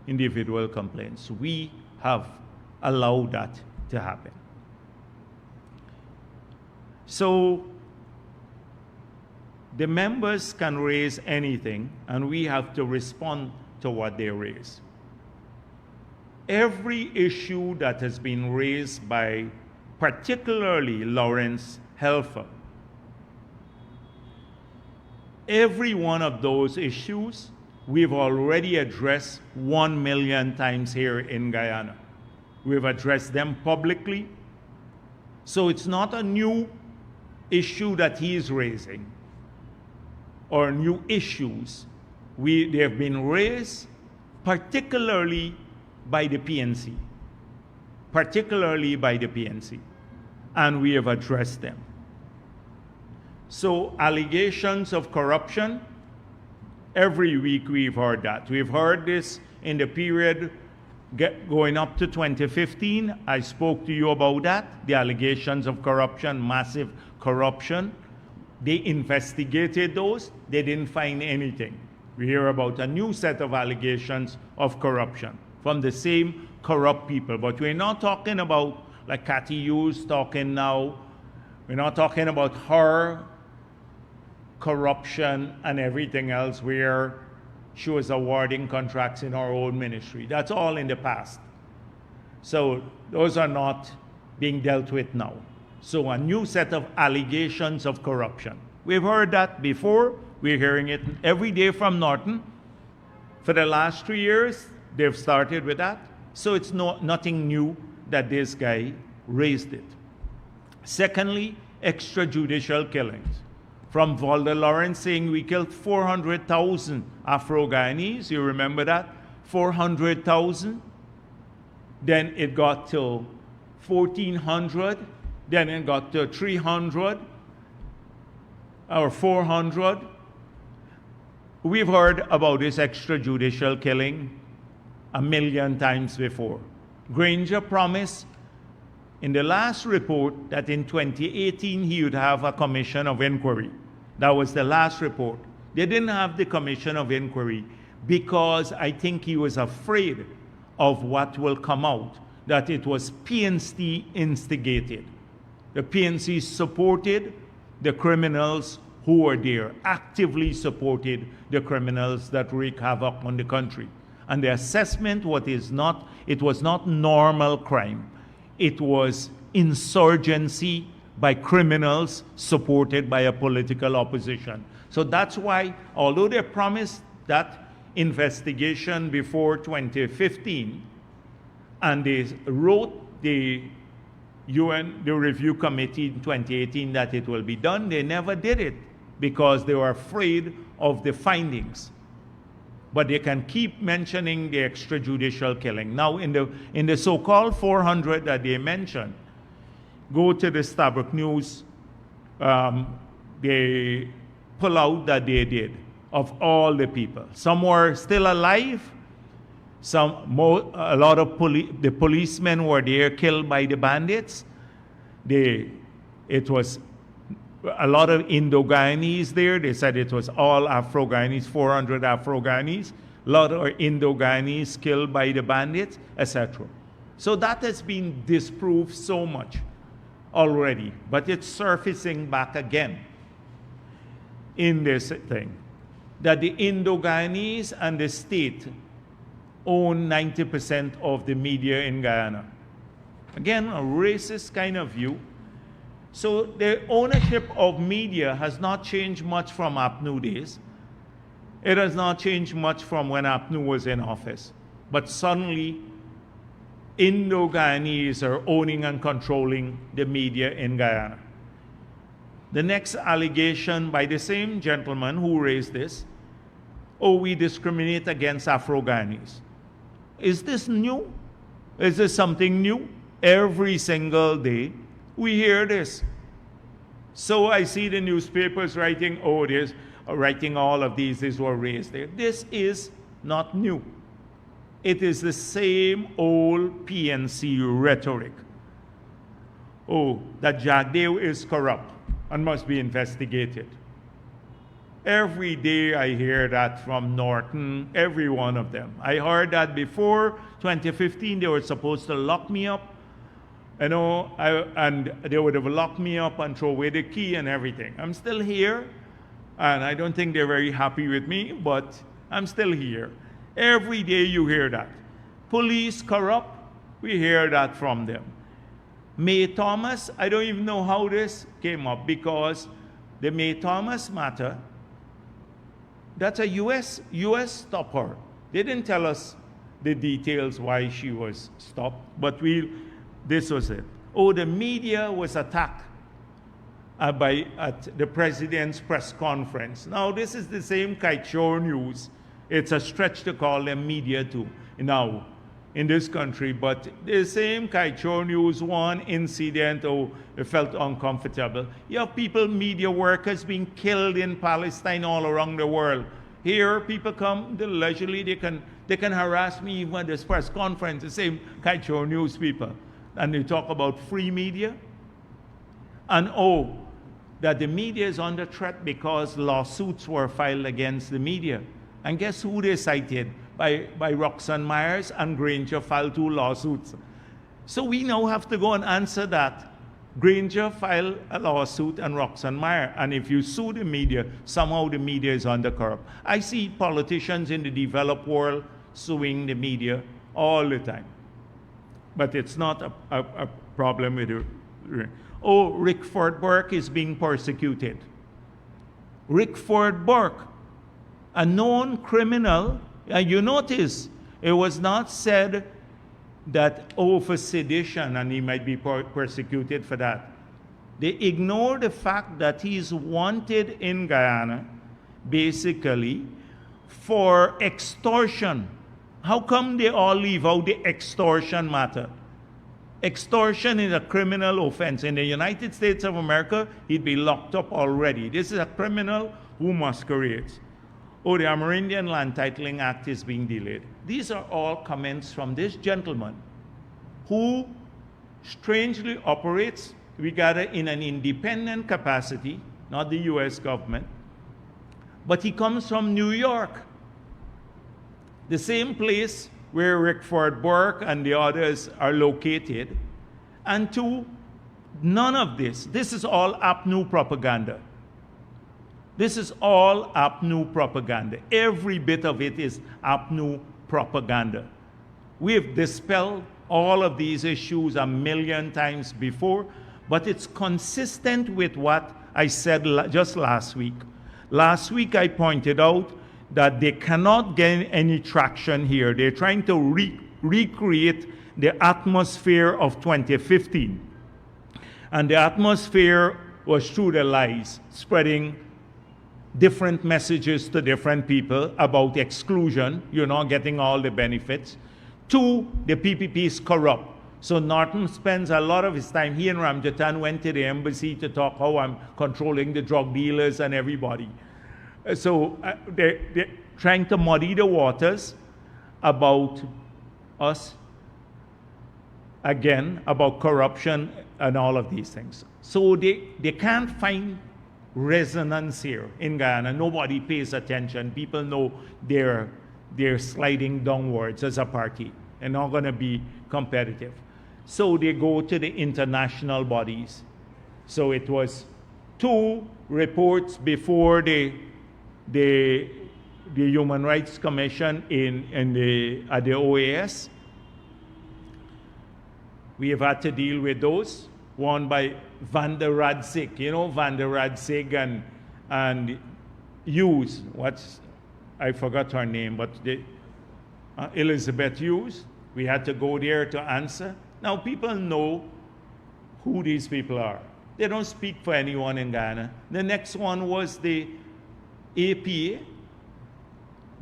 [SPEAKER 1] individual complaints. We have allowed that to happen. So the members can raise anything, and we have to respond to what they raise. every issue that has been raised by particularly Lawrence Helfer, every one of those issues we've already addressed 1 million times here in Guyana. We've addressed them publicly. So it's not a new issue that he is raising or new issues. They have been raised particularly by the PNC. Particularly by the PNC. And we have addressed them. So allegations of corruption, every week we've heard that. We've heard this in the period going up to 2015. I spoke to you about that, the allegations of corruption, massive corruption. They investigated those. They didn't find anything. We hear about a new set of allegations of corruption from the same corrupt people. But we're not talking about, like Cathy Hughes talking now, we're not talking about her corruption and everything else where she was awarding contracts in her own ministry. That's all in the past. So those are not being dealt with now. So a new set of allegations of corruption. We've heard that before. We're hearing it every day from Norton. For the last 3 years, they've started with that. So it's nothing new that this guy raised it. Secondly, extrajudicial killings. From Valda Lawrence saying we killed 400,000 Afro-Guyanese. You remember that? 400,000. Then it got to 1,400. Then it got to 300 or 400. We've heard about this extrajudicial killing 1 million times before. Granger promised in the last report that in 2018 he would have a commission of inquiry. That was the last report. They didn't have the commission of inquiry because I think he was afraid of what will come out, that it was PNC instigated. The PNC supported the criminals who were there, actively supported the criminals that wreak havoc on the country. And the assessment it was not normal crime. It was insurgency by criminals supported by a political opposition. So that's why, although they promised that investigation before 2015, and they wrote the UN, the review committee in 2018 that it will be done, they never did it because they were afraid of the findings. But they can keep mentioning the extrajudicial killing. Now, in the so-called 400 that they mentioned, go to the Starbuck News, they pull out that they did of all the people. Some were still alive. A lot of the policemen were there killed by the bandits. It was a lot of Indo-Guyanese there. They said it was all Afro-Guyanese, 400 Afro-Guyanese. A lot of Indo-Guyanese killed by the bandits, etc. So that has been disproved so much already, but it's surfacing back again in this thing, that the Indo-Guyanese and the state own 90% of the media in Guyana. Again, a racist kind of view. So the ownership of media has not changed much from APNU days. It has not changed much from when APNU was in office. But suddenly, Indo-Guyanese are owning and controlling the media in Guyana. The next allegation by the same gentleman who raised this, we discriminate against Afro-Guyanese. Is this new? Is this something new? Every single day, we hear this. So I see the newspapers writing, writing all of these were raised there. This is not new. It is the same old PNC rhetoric. That Jagdeo is corrupt and must be investigated. Every day I hear that from Norton, every one of them. I heard that before 2015, they were supposed to lock me up. And they would have locked me up and throw away the key and everything. I'm still here, and I don't think they're very happy with me, but I'm still here. Every day you hear that. Police corrupt, we hear that from them. May Thomas, I don't even know how this came up, because the May Thomas matter, that's a US stopped her. They didn't tell us the details why she was stopped, but this was it. Oh, the media was attacked at the president's press conference. Now, this is the same kite show news. It's a stretch to call them media too now in this country, but the same kite show news, one incident, oh, it felt uncomfortable. You have people, media workers being killed in Palestine all around the world. Here, people come leisurely, they can harass me even at this press conference, the same kite show news people. And they talk about free media. And oh, that the media is under threat because lawsuits were filed against the media. And guess who they cited? By Roxanne Myers and Granger filed 2 lawsuits. So we now have to go and answer that. Granger filed a lawsuit and Roxanne Myers. And if you sue the media, somehow the media is under corrupt. I see politicians in the developed world suing the media all the time. But it's not a problem with it. Oh, Rickford Burke is being persecuted. Rickford Burke, a known criminal. And you notice, it was not said that, oh, for sedition, and he might be persecuted for that. They ignore the fact that he's wanted in Guyana, basically, for extortion. How come they all leave out the extortion matter? Extortion is a criminal offense. In the United States of America, he'd be locked up already. This is a criminal who masquerades. Oh, the Amerindian Land Titling Act is being delayed. These are all comments from this gentleman who strangely operates, we gather, in an independent capacity, not the US government, but he comes from New York, the same place where Rickford Burke and the others are located. And none of this is all APNU propaganda. This is all APNU propaganda. Every bit of it is APNU propaganda. We have dispelled all of these issues a million times before, but it's consistent with what I said just last week. Last week I pointed out that they cannot gain any traction here. They're trying to recreate the atmosphere of 2015. And the atmosphere was through the lies, spreading different messages to different people about exclusion. You're not getting all the benefits. 2, the PPP is corrupt. So Norton spends a lot of his time. He and Ramjatan went to the embassy to talk how I'm controlling the drug dealers and everybody. So they're trying to muddy the waters about us, again, about corruption and all of these things. So they can't find resonance here in Guyana. Nobody pays attention. People know they're sliding downwards as a party and not going to be competitive. So they go to the international bodies. So it was 2 reports before the Human Rights Commission at the OAS. We have had to deal with those. One by Van der Radzig, Van der Radzig and Hughes. I forgot her name, but Elizabeth Hughes. We had to go there to answer. Now people know who these people are. They don't speak for anyone in Guyana. The next one was the APA,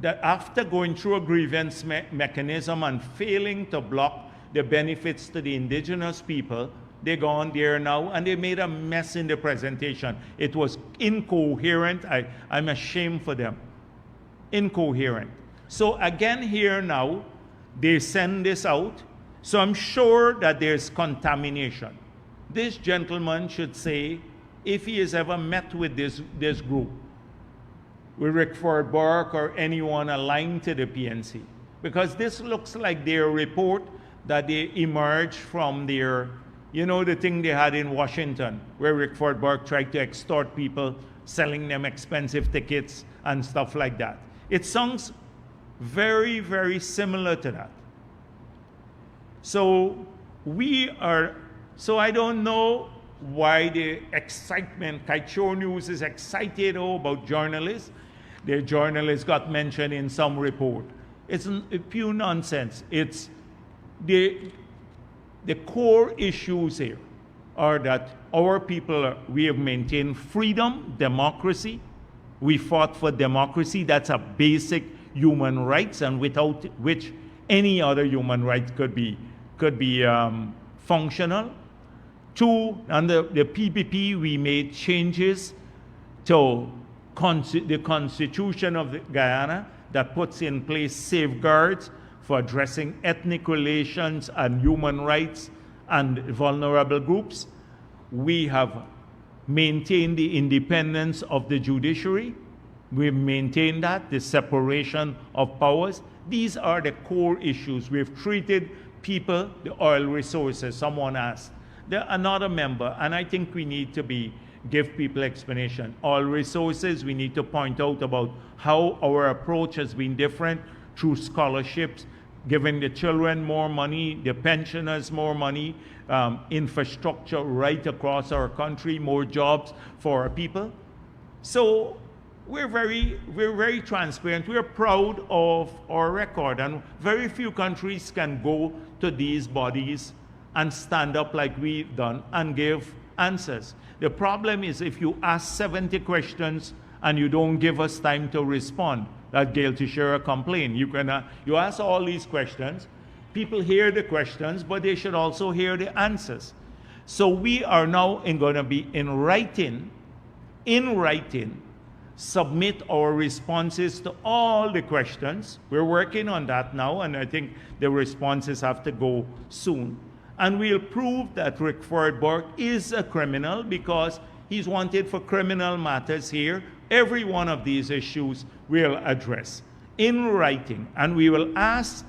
[SPEAKER 1] that after going through a grievance mechanism and failing to block the benefits to the indigenous people, they gone there now and they made a mess in the presentation. It was incoherent. I'm ashamed for them. Incoherent. So again here now, they send this out. So I'm sure that there's contamination. This gentleman should say, if he has ever met with this group, with Rickford Burke or anyone aligned to the PNC, because this looks like their report that they emerged from their, the thing they had in Washington, where Rickford Burke tried to extort people, selling them expensive tickets and stuff like that. It sounds very, very similar to that. So so I don't know why the excitement, Kaichor News is excited about journalists. Their journalists got mentioned in some report. It's a pure nonsense. It's the core issues here are that our people, we have maintained freedom, democracy. We fought for democracy. That's a basic human rights, and without which any other human rights could be functional. Two, under the PPP, we made changes to the Constitution of Guyana that puts in place safeguards for addressing ethnic relations and human rights and vulnerable groups. We have maintained the independence of the judiciary. We've maintained that, the separation of powers. These are the core issues. We've treated people, the oil resources. Someone asked. Another member, and I think we need to give people explanation. Oil resources, we need to point out about how our approach has been different through scholarships, giving the children more money, the pensioners more money, infrastructure right across our country, more jobs for our people. So we're very transparent. We're proud of our record, and very few countries can go to these bodies and stand up like we've done and give answers. The problem is if you ask 70 questions and you don't give us time to respond, that Gail Teixeira complained. You ask all these questions, people hear the questions, but they should also hear the answers. So we are now going to be in writing, submit our responses to all the questions. We're working on that now, and I think the responses have to go soon. And we'll prove that Rick Fordberg is a criminal because he's wanted for criminal matters here. Every one of these issues we'll address in writing, and we will ask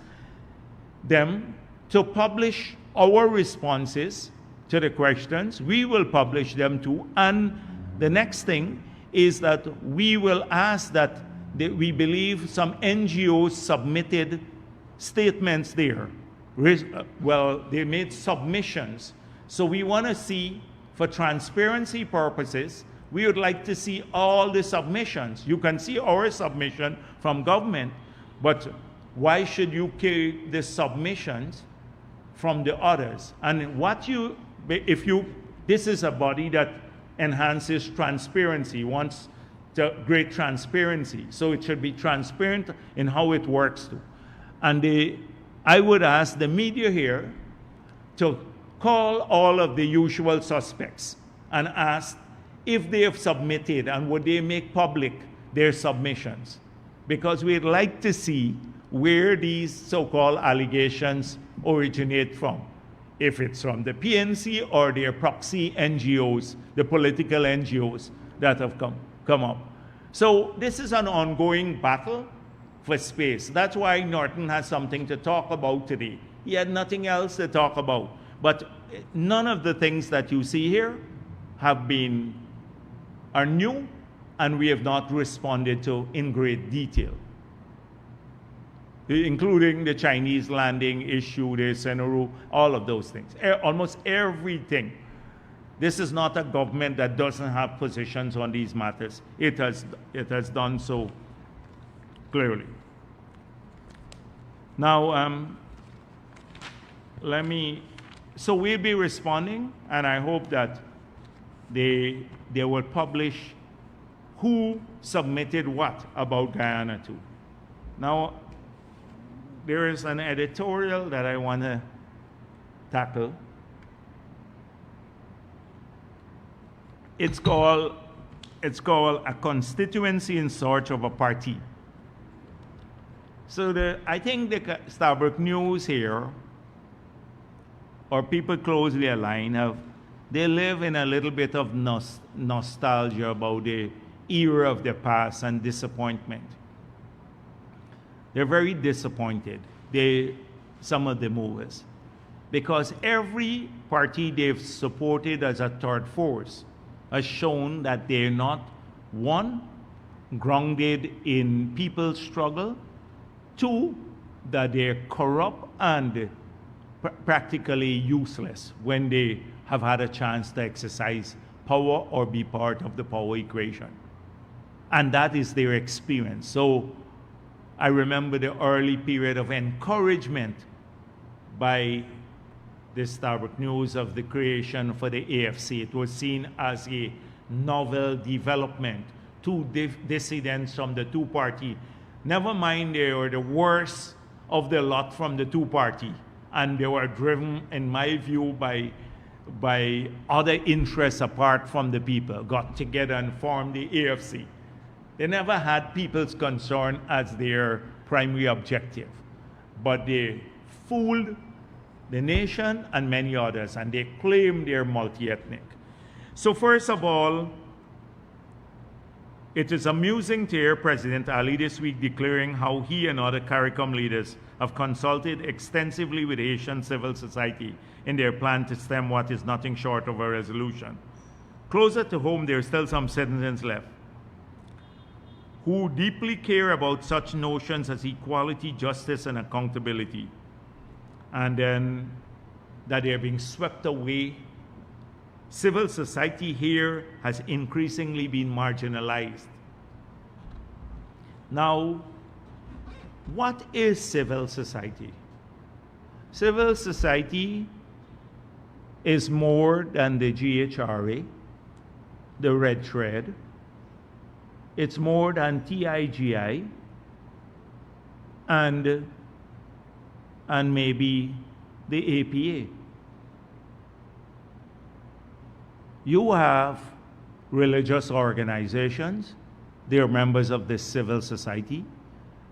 [SPEAKER 1] them to publish our responses to the questions. We will publish them too. And the next thing is that we will ask that we believe some NGOs submitted statements there. Well, they made submissions. So we want to see, for transparency purposes, we would like to see all the submissions. You can see our submission from government, but why should you carry the submissions from the others? And this is a body that enhances transparency, wants great transparency. So it should be transparent in how it works too. And I would ask the media here to call all of the usual suspects and ask if they have submitted and would they make public their submissions. Because we'd like to see where these so-called allegations originate from. If it's from the PNC or their proxy NGOs, the political NGOs that have come up. So this is an ongoing battle for space. That's why Norton has something to talk about today. He had nothing else to talk about. But none of the things that you see here are new, and we have not responded to in great detail, including the Chinese landing issue, the Senaru, all of those things. Almost everything. This is not a government that doesn't have positions on these matters. It has done so clearly. Now, so we'll be responding, and I hope that they will publish who submitted what about Guyana 2. Now, there is an editorial that I want to tackle. It's called A Constituency in Search of a Party. So I think the Starbuck News here, or people closely aligned, they live in a little bit of nostalgia about the era of the past and disappointment. They're very disappointed, some of the movers, because every party they've supported as a third force has shown that they're not, one, grounded in people's struggle, two, that they're corrupt and practically useless when they have had a chance to exercise power or be part of the power equation. And that is their experience. So I remember the early period of encouragement by the Starbuck News of the creation for the AFC. It was seen as a novel development. Two dissidents from the two-party. Never mind, they were the worst of the lot from the two-party. And they were driven, in my view, by other interests apart from the people, got together and formed the AFC. They never had people's concern as their primary objective. But they fooled the nation and many others, and they claim they're multi-ethnic. So first of all, it is amusing to hear President Ali this week declaring how he and other CARICOM leaders have consulted extensively with Haitian civil society in their plan to stem what is nothing short of a resolution. Closer to home, there are still some citizens left who deeply care about such notions as equality, justice, and accountability, and then that they are being swept away. Civil society here has increasingly been marginalized. Now, what is civil society? Civil society is more than the GHRA, the Red Thread. It's more than TIGI and maybe the APA. You have religious organizations. They are members of the civil society.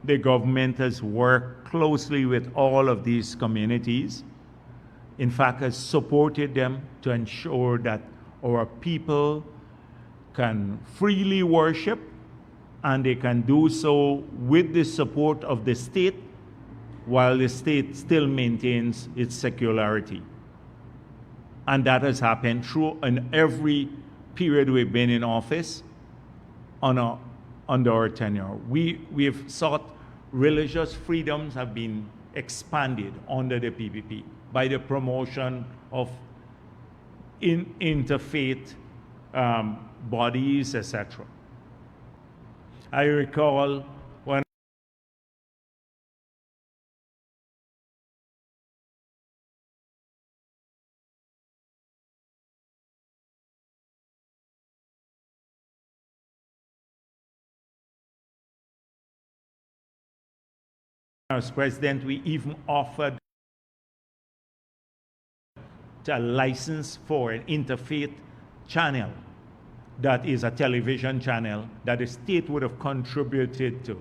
[SPEAKER 1] The government has worked closely with all of these communities. In fact, has supported them to ensure that our people can freely worship, and they can do so with the support of the state, while the state still maintains its secularity. And that has happened through in every period we've been in office under our tenure. We've sought religious freedoms have been expanded under the PPP by the promotion of interfaith bodies, etc. I recall when I was president, we even offered a license for an interfaith channel that is a television channel that the state would have contributed to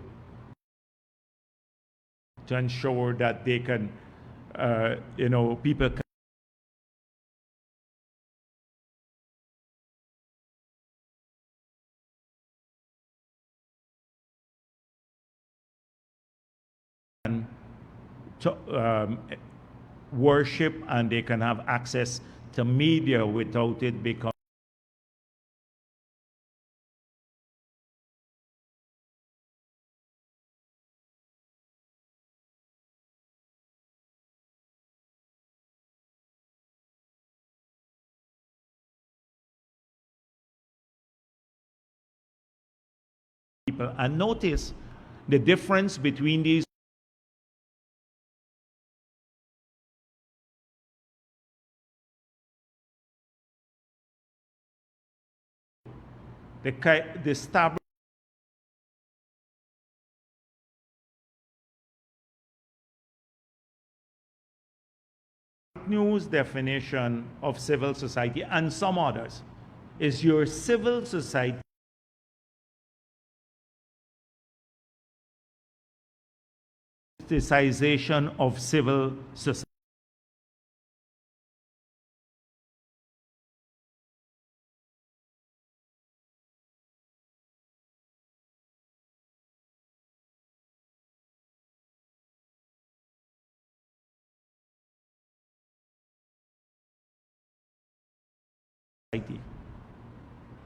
[SPEAKER 1] ensure that they can, people can worship and they can have access to media without it becoming people. And notice the difference between these the Starbuck News definition of civil society and some others is your civil society politicization of civil society.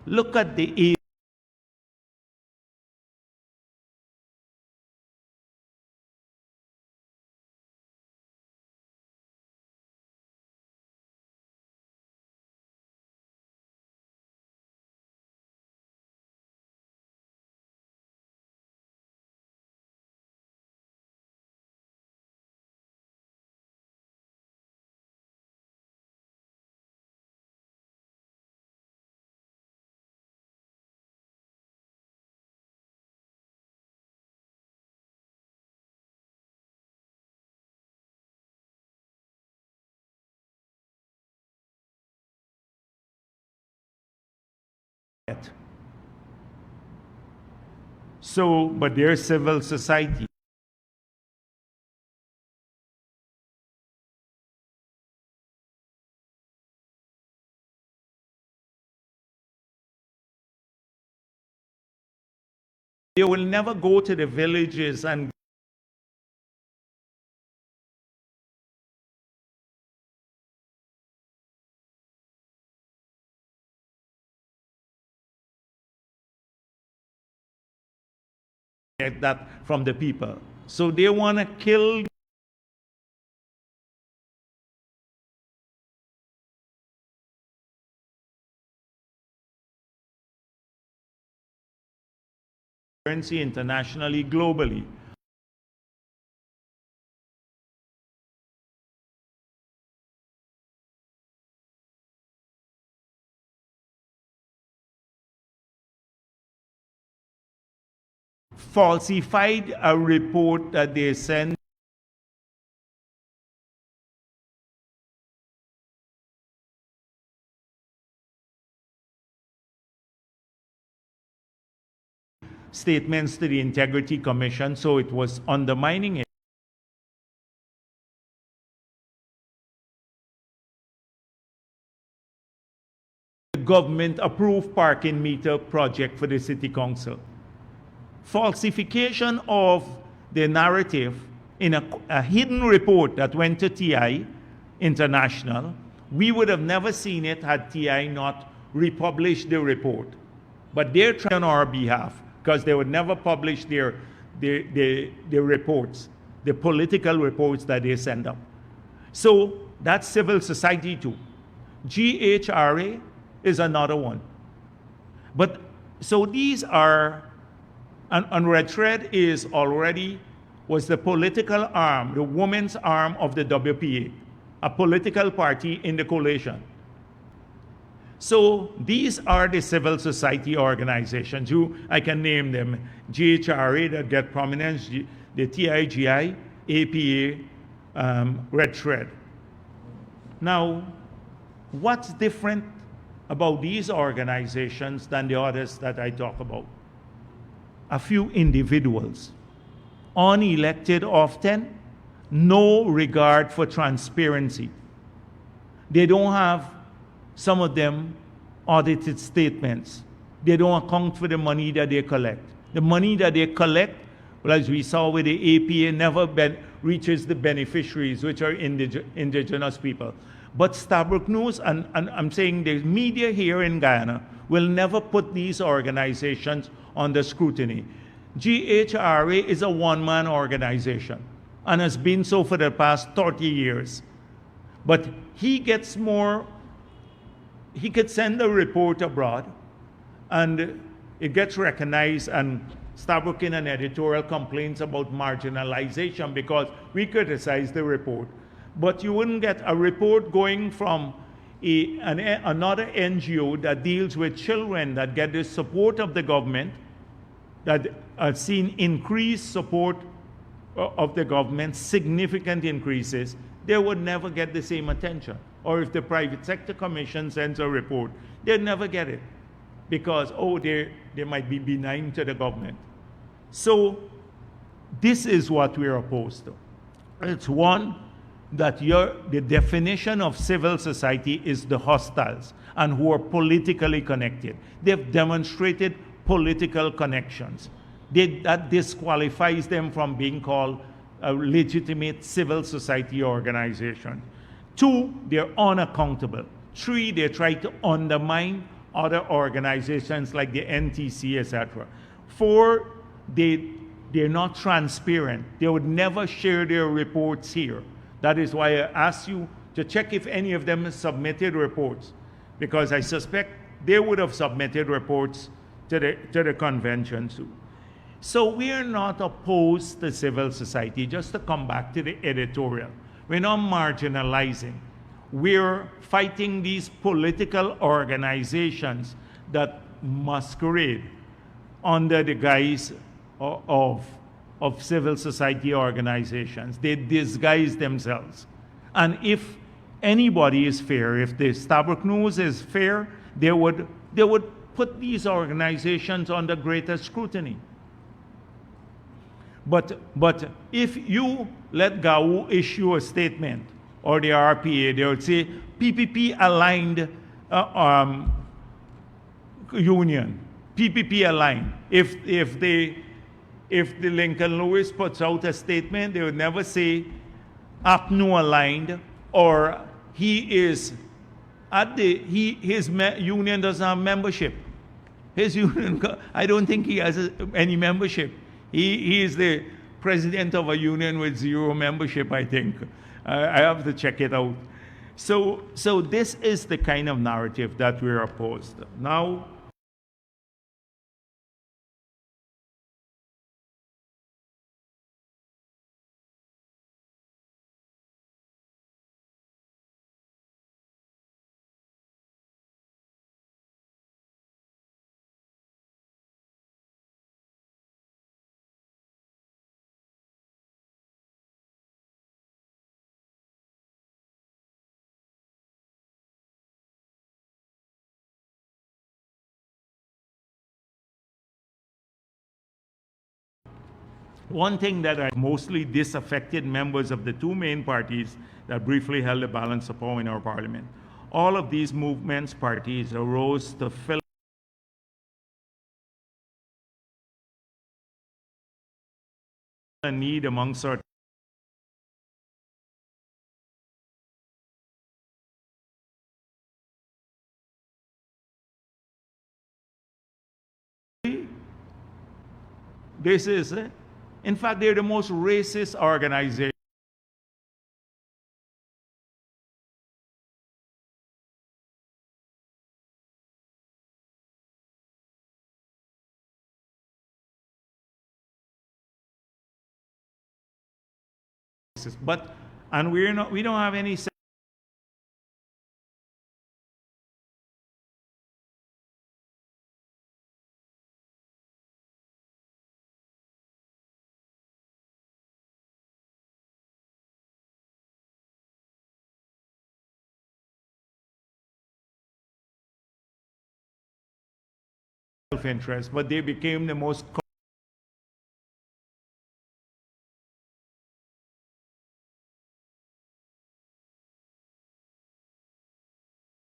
[SPEAKER 1] Look at the So, but they're civil society. They will never go to the villages and get that from the people. So they want to kill currency internationally, globally. Falsified a report that they sent statements to the Integrity Commission, so it was undermining it. The government approved parking meter project for the city council. Falsification of the narrative in a hidden report that went to TI International. We would have never seen it had TI not republished the report. But they're trying on our behalf because they would never publish their reports, the political reports that they send up. So that's civil society too. GHRA is another one. But so these are, and Red Thread is already, was the political arm, the women's arm of the WPA, a political party in the coalition. So these are the civil society organizations. I can name them: GHRA that get prominence, the TIGI, APA, Red Thread. Now, what's different about these organizations than the others that I talk about? A few individuals, unelected often, no regard for transparency. They don't have, some of them, audited statements. They don't account for the money that they collect. The money that they collect, well, as we saw with the APA, never reaches the beneficiaries, which are indigenous people. But Stabroek News, and I'm saying the media here in Guyana, will never put these organizations under scrutiny. GHRA is a one-man organization and has been so for the past 30 years. But he gets more, he could send a report abroad and it gets recognized, and Stabroek in an editorial complains about marginalization because we criticize the report. But you wouldn't get a report going from another NGO that deals with children that get the support of the government, that have seen increased support of the government, significant increases. They would never get the same attention. Or if the private sector commission sends a report, they'd never get it because, oh, they might be benign to the government. So this is what we're opposed to. It's one, that the definition of civil society is the hostiles and who are politically connected. They've demonstrated political connections. That disqualifies them from being called a legitimate civil society organization. Two, they're unaccountable. Three, they try to undermine other organizations like the NTC, etc. Four, they're not transparent. They would never share their reports here. That is why I asked you to check if any of them submitted reports, because I suspect they would have submitted reports to the convention too. So we are not opposed to civil society. Just to come back to the editorial, we're not marginalizing. We're fighting these political organizations that masquerade under the guise of civil society organizations. They disguise themselves. And if anybody is fair, if the Stabroek News is fair, they would put these organizations under greater scrutiny. But if you let GAU issue a statement, or the RPA, they would say PPP aligned union, PPP aligned. If the Lincoln Lewis puts out a statement, they would never say APNU aligned, or he is at his union doesn't have membership. His union, I don't think he has any membership. He is the president of a union with zero membership, I think. I have to check it out. So this is the kind of narrative that we're opposed. Now, one thing that are mostly disaffected members of the two main parties that briefly held the balance of power in our parliament. All of these movements, parties, arose to fill a need among certain this is, in fact, they're the most racist organization. But, and we don't have any self-interest, but they became the most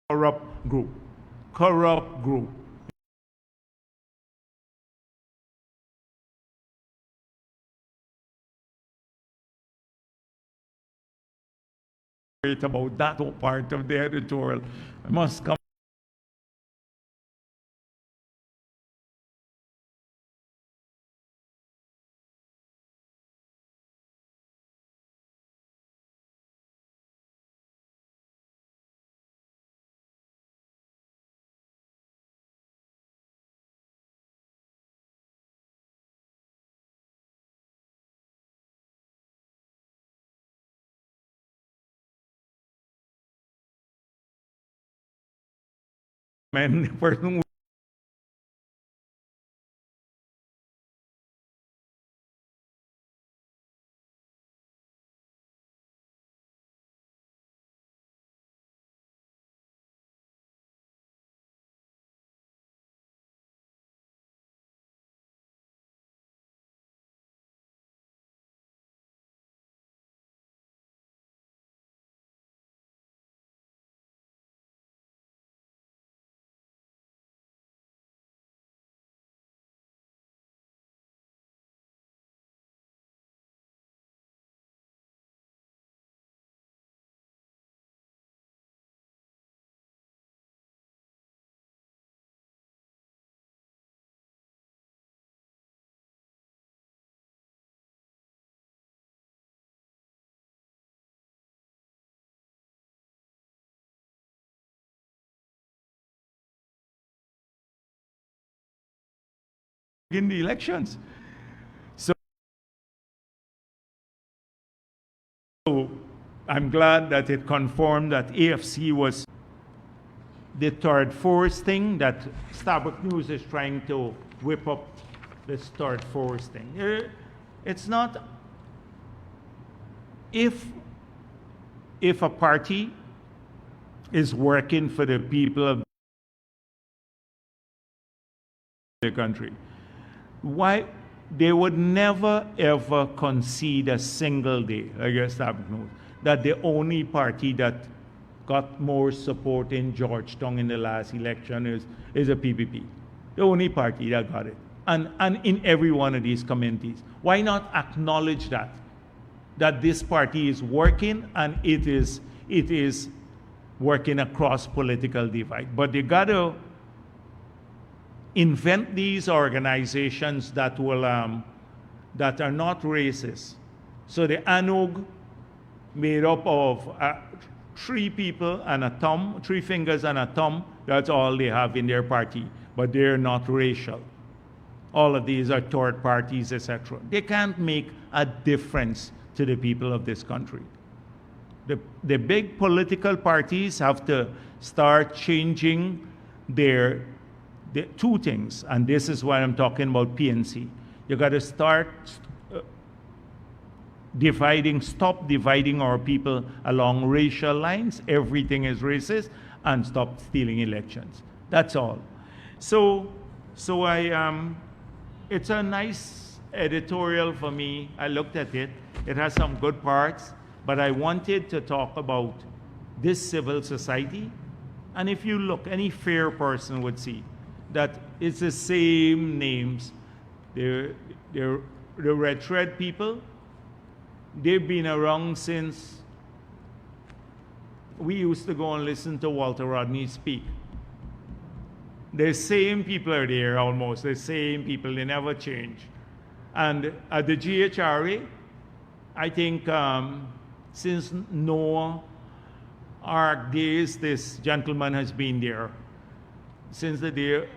[SPEAKER 1] corrupt group. About that whole part of the editorial. I must come. And the person in the elections. So I'm glad that it confirmed that AFC was the third force thing, that Starbuck News is trying to whip up this third force thing. It's not, if a party is working for the people of the country, why they would never ever concede a single day, I guess that knows, that the only party that got more support in Georgetown in the last election is a PPP. The only party that got it. And in every one of these communities. Why not acknowledge that this party is working and it is working across political divide? But they got to invent these organizations that will that are not racist. So the ANOG, made up of 3 people and a thumb, 3 fingers and a thumb, that's all they have in their party, but they're not racial. All of these are third parties, etc. They can't make a difference to the people of this country. The big political parties have to start changing the 2 things, and this is why I'm talking about PNC. You got to start stop dividing our people along racial lines. Everything is racist, and stop stealing elections. That's all. So it's a nice editorial for me. I looked at it. It has some good parts, but I wanted to talk about this civil society. And if you look, any fair person would see that it's the same names. They're the red thread people. They've been around since we used to go and listen to Walter Rodney speak. The same people are there almost, the same people, they never change. And at the GHRA, I think since Noah Ark days, this gentleman has been there. Since the day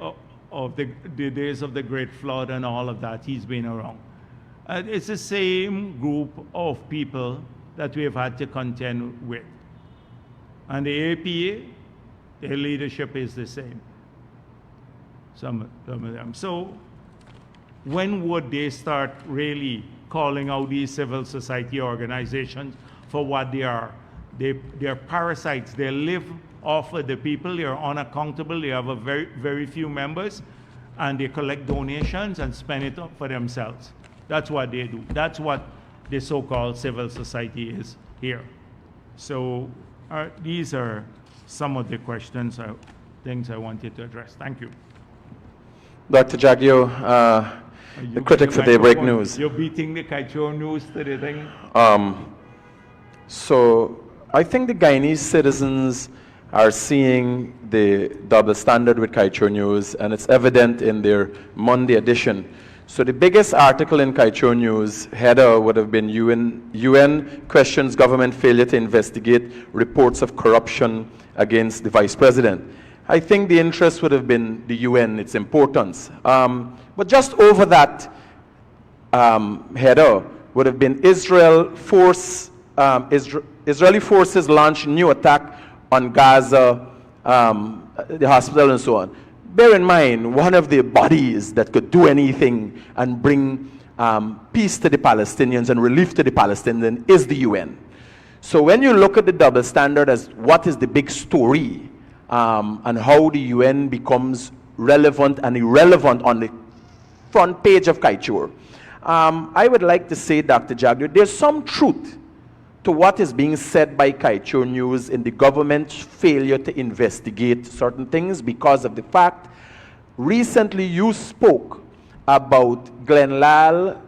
[SPEAKER 1] of the days of the Great Flood and all of that, he's been around. It's the same group of people that we have had to contend with. And the APA, their leadership is the same. Some of them. So when would they start really calling out these civil society organizations for what they are? They're parasites. They live off of the people. They're unaccountable. They have a very few members, and they collect donations and spend it up for themselves. That's what they do. That's what the so-called civil society is here. So these are some of the questions, things I wanted to address. Thank you.
[SPEAKER 2] Dr. Jagdeo, the critic for Daybreak News.
[SPEAKER 1] You're beating the Kaicho News to the thing?
[SPEAKER 2] So I think the Guyanese citizens are seeing the double standard with Kaicho News, and it's evident in their Monday edition. So the biggest article in Kaicho News header would have been UN questions government failure to investigate reports of corruption against the vice president. I think the interest would have been the UN, its importance. But just over that header would have been Israeli forces launch new attack on Gaza, the hospital and so on. Bear in mind, one of the bodies that could do anything and bring peace to the Palestinians and relief to the Palestinians is the UN. So when you look at the double standard as what is the big story and how the UN becomes relevant and irrelevant on the front page of Kaichur, I would like to say, Dr. Jagdeo, there's some truth to what is being said by Kaichur News in the government's failure to investigate certain things because of the fact recently you spoke about Glenn Lal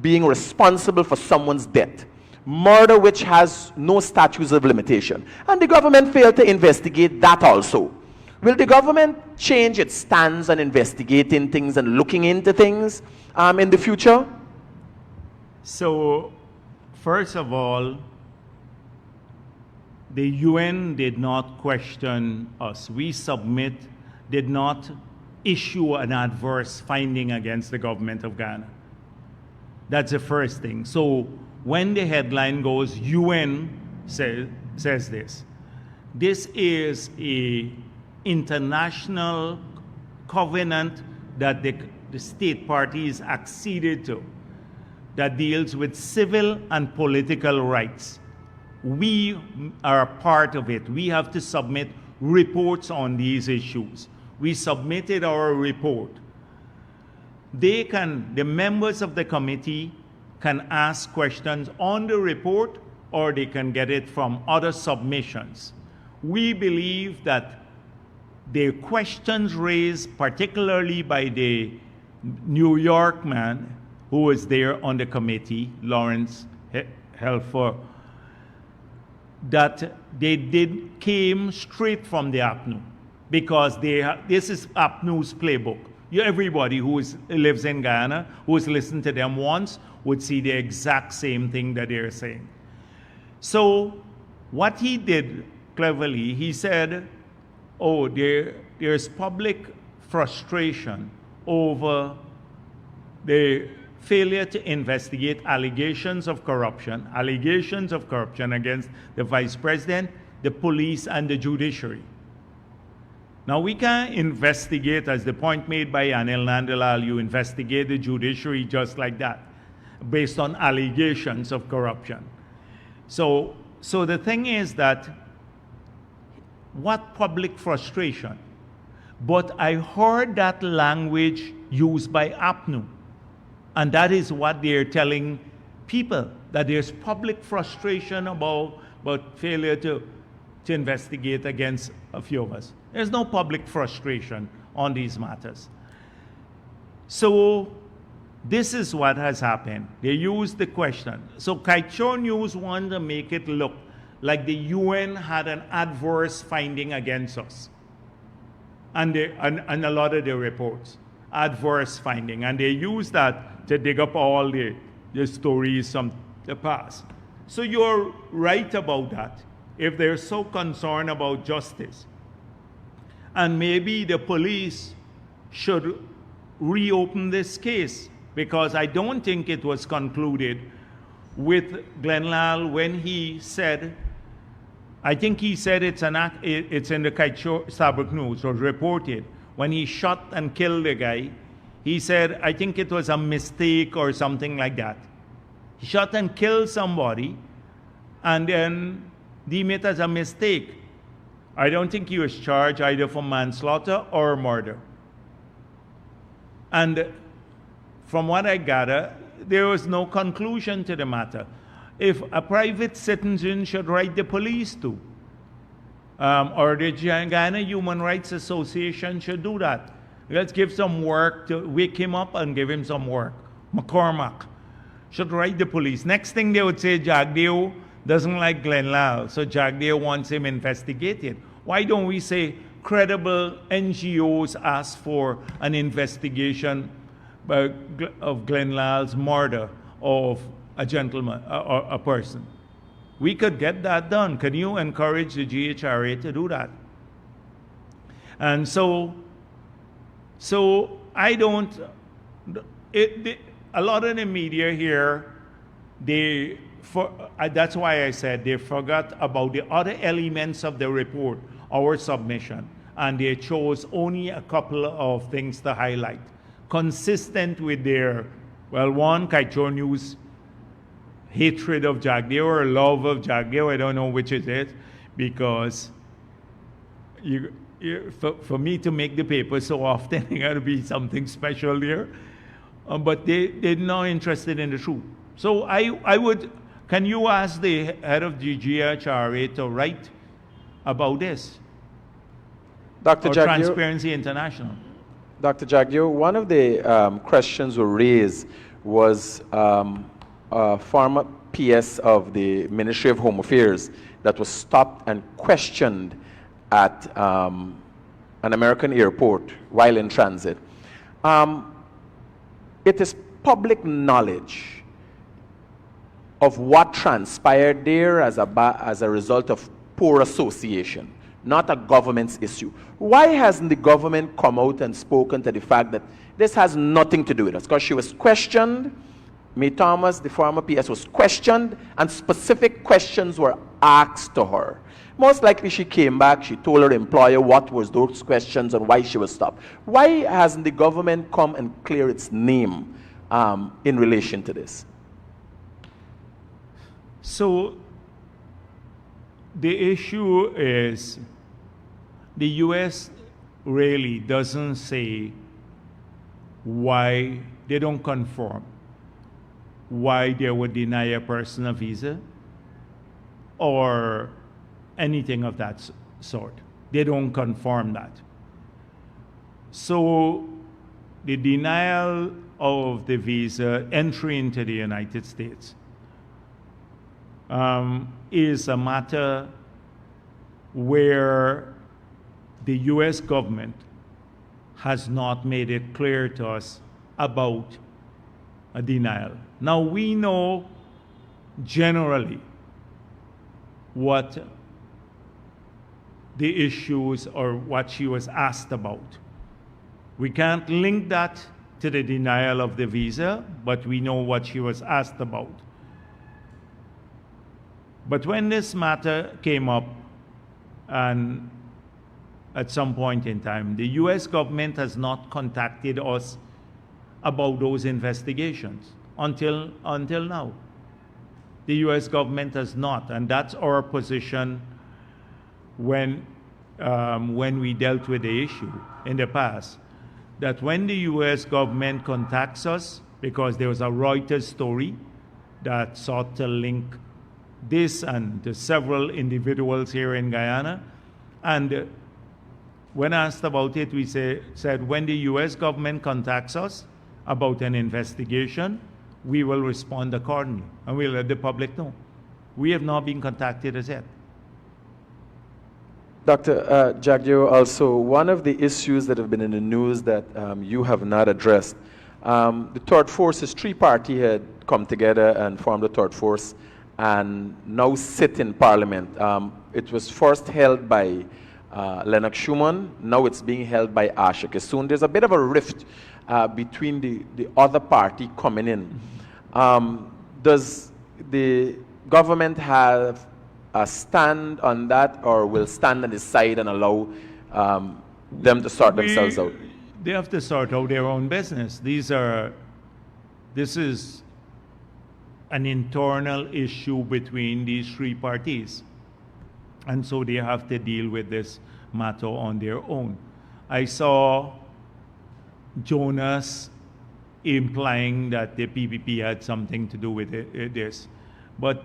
[SPEAKER 2] being responsible for someone's death, murder which has no statutes of limitation, and the government failed to investigate that also. Will the government change its stance on investigating things and looking into things in the future?
[SPEAKER 1] So, first of all, the UN did not question us. We did not issue an adverse finding against the government of Ghana. That's the first thing. So when the headline goes, UN says this. This is an international covenant that the state parties acceded to that deals with civil and political rights. We are a part of it. We have to submit reports on these issues. We submitted our report. the members of the committee can ask questions on the report, or they can get it from other submissions. We believe that the questions raised, particularly by the New York man who was there on the committee, Lawrence Helfer, that came straight from the APNU, because this is APNU's playbook. Everybody who lives in Guyana, who has listened to them once, would see the exact same thing that they're saying. So what he did cleverly, he said, oh, there's public frustration over the failure to investigate allegations of corruption against the vice president, the police, and the judiciary. Now, we can't investigate, as the point made by Anil Nandalal, you investigate the judiciary just like that, based on allegations of corruption. So the thing is that, what public frustration? But I heard that language used by APNU, and that is what they're telling people, that there's public frustration about failure to investigate against a few of us. There's no public frustration on these matters. So this is what has happened. They used the question. So Kaichor News wanted to make it look like the UN had an adverse finding against us. And a lot of the reports, adverse finding. And they used that to dig up all the stories from the past. So you're right about that, if they're so concerned about justice. And maybe the police should reopen this case, because I don't think it was concluded with Glenn Lal when he said, I think he said it's in the Kaichor Stabrook News, was reported, when he shot and killed the guy, he said, I think it was a mistake or something like that. He shot and killed somebody and then deemed it as a mistake. I don't think he was charged either for manslaughter or murder. And from what I gather, there was no conclusion to the matter. If a private citizen should write the police to, or the Guyana Human Rights Association should do that. Let's give some work to wake him up and give him some work. McCormack should write the police. Next thing they would say, Jagdeo doesn't like Glenn Lal, so Jagdeo wants him investigated. Why don't we say credible NGOs ask for an investigation of Glenn Lal's murder of a gentleman or a person? We could get that done. Can you encourage the GHRA to do that? And so I don't, a lot of the media here, that's why I said they forgot about the other elements of the report, our submission, and they chose only a couple of things to highlight, consistent with their, well, one, Kaichor News hatred of Jagdeo or love of Jagdeo, I don't know which it is, because for me to make the paper so often, it got to be something special there. But they're not interested in the truth. So I would, can you ask the head of the GHRA to write about this?
[SPEAKER 2] Dr. Jagdeo,
[SPEAKER 1] Transparency International.
[SPEAKER 2] Dr. Jagdeo, one of the questions were raised was a former PS of the Ministry of Home Affairs that was stopped and questioned at an American airport while in transit. It is public knowledge of what transpired there as a result of poor association, not a government's issue. Why hasn't the government come out and spoken to the fact that this has nothing to do with us? Because she was questioned, May Thomas, the former PS, was questioned, and specific questions were asked to her. Most likely she came back, she told her employer what was those questions and why she was stopped. Why hasn't the government come and clear its name in relation to this?
[SPEAKER 1] So the issue is the US really doesn't say why they don't confirm why they would deny a person a visa or anything of that sort. They don't confirm that. So the denial of the visa entry into the United States is a matter where the US government has not made it clear to us about a denial. Now we know generally what the issues or what she was asked about. We can't link that to the denial of the visa, but we know what she was asked about. But when this matter came up, and at some point in time, the US government has not contacted us about those investigations until now. The US government has not, and that's our position when we dealt with the issue in the past, that when the US government contacts us, because there was a Reuters story that sought to link this and to several individuals here in Guyana, and when asked about it, we said when the US government contacts us about an investigation, we will respond accordingly, and we'll let the public know. We have not been contacted as yet.
[SPEAKER 2] Dr. Jagdeo, also, one of the issues that have been in the news that you have not addressed, the third force's three-party had come together and formed the third force and now sit in Parliament. It was first held by Lennox Schumann, now it's being held by Asha Kissoon. There's a bit of a rift between the other party coming in. Does the government have a stand on that, or will stand on the side and allow them to sort themselves out?
[SPEAKER 1] They have to sort out their own business. This is an internal issue between these three parties. And so they have to deal with this matter on their own. I saw Jonas implying that the PPP had something to do with this. But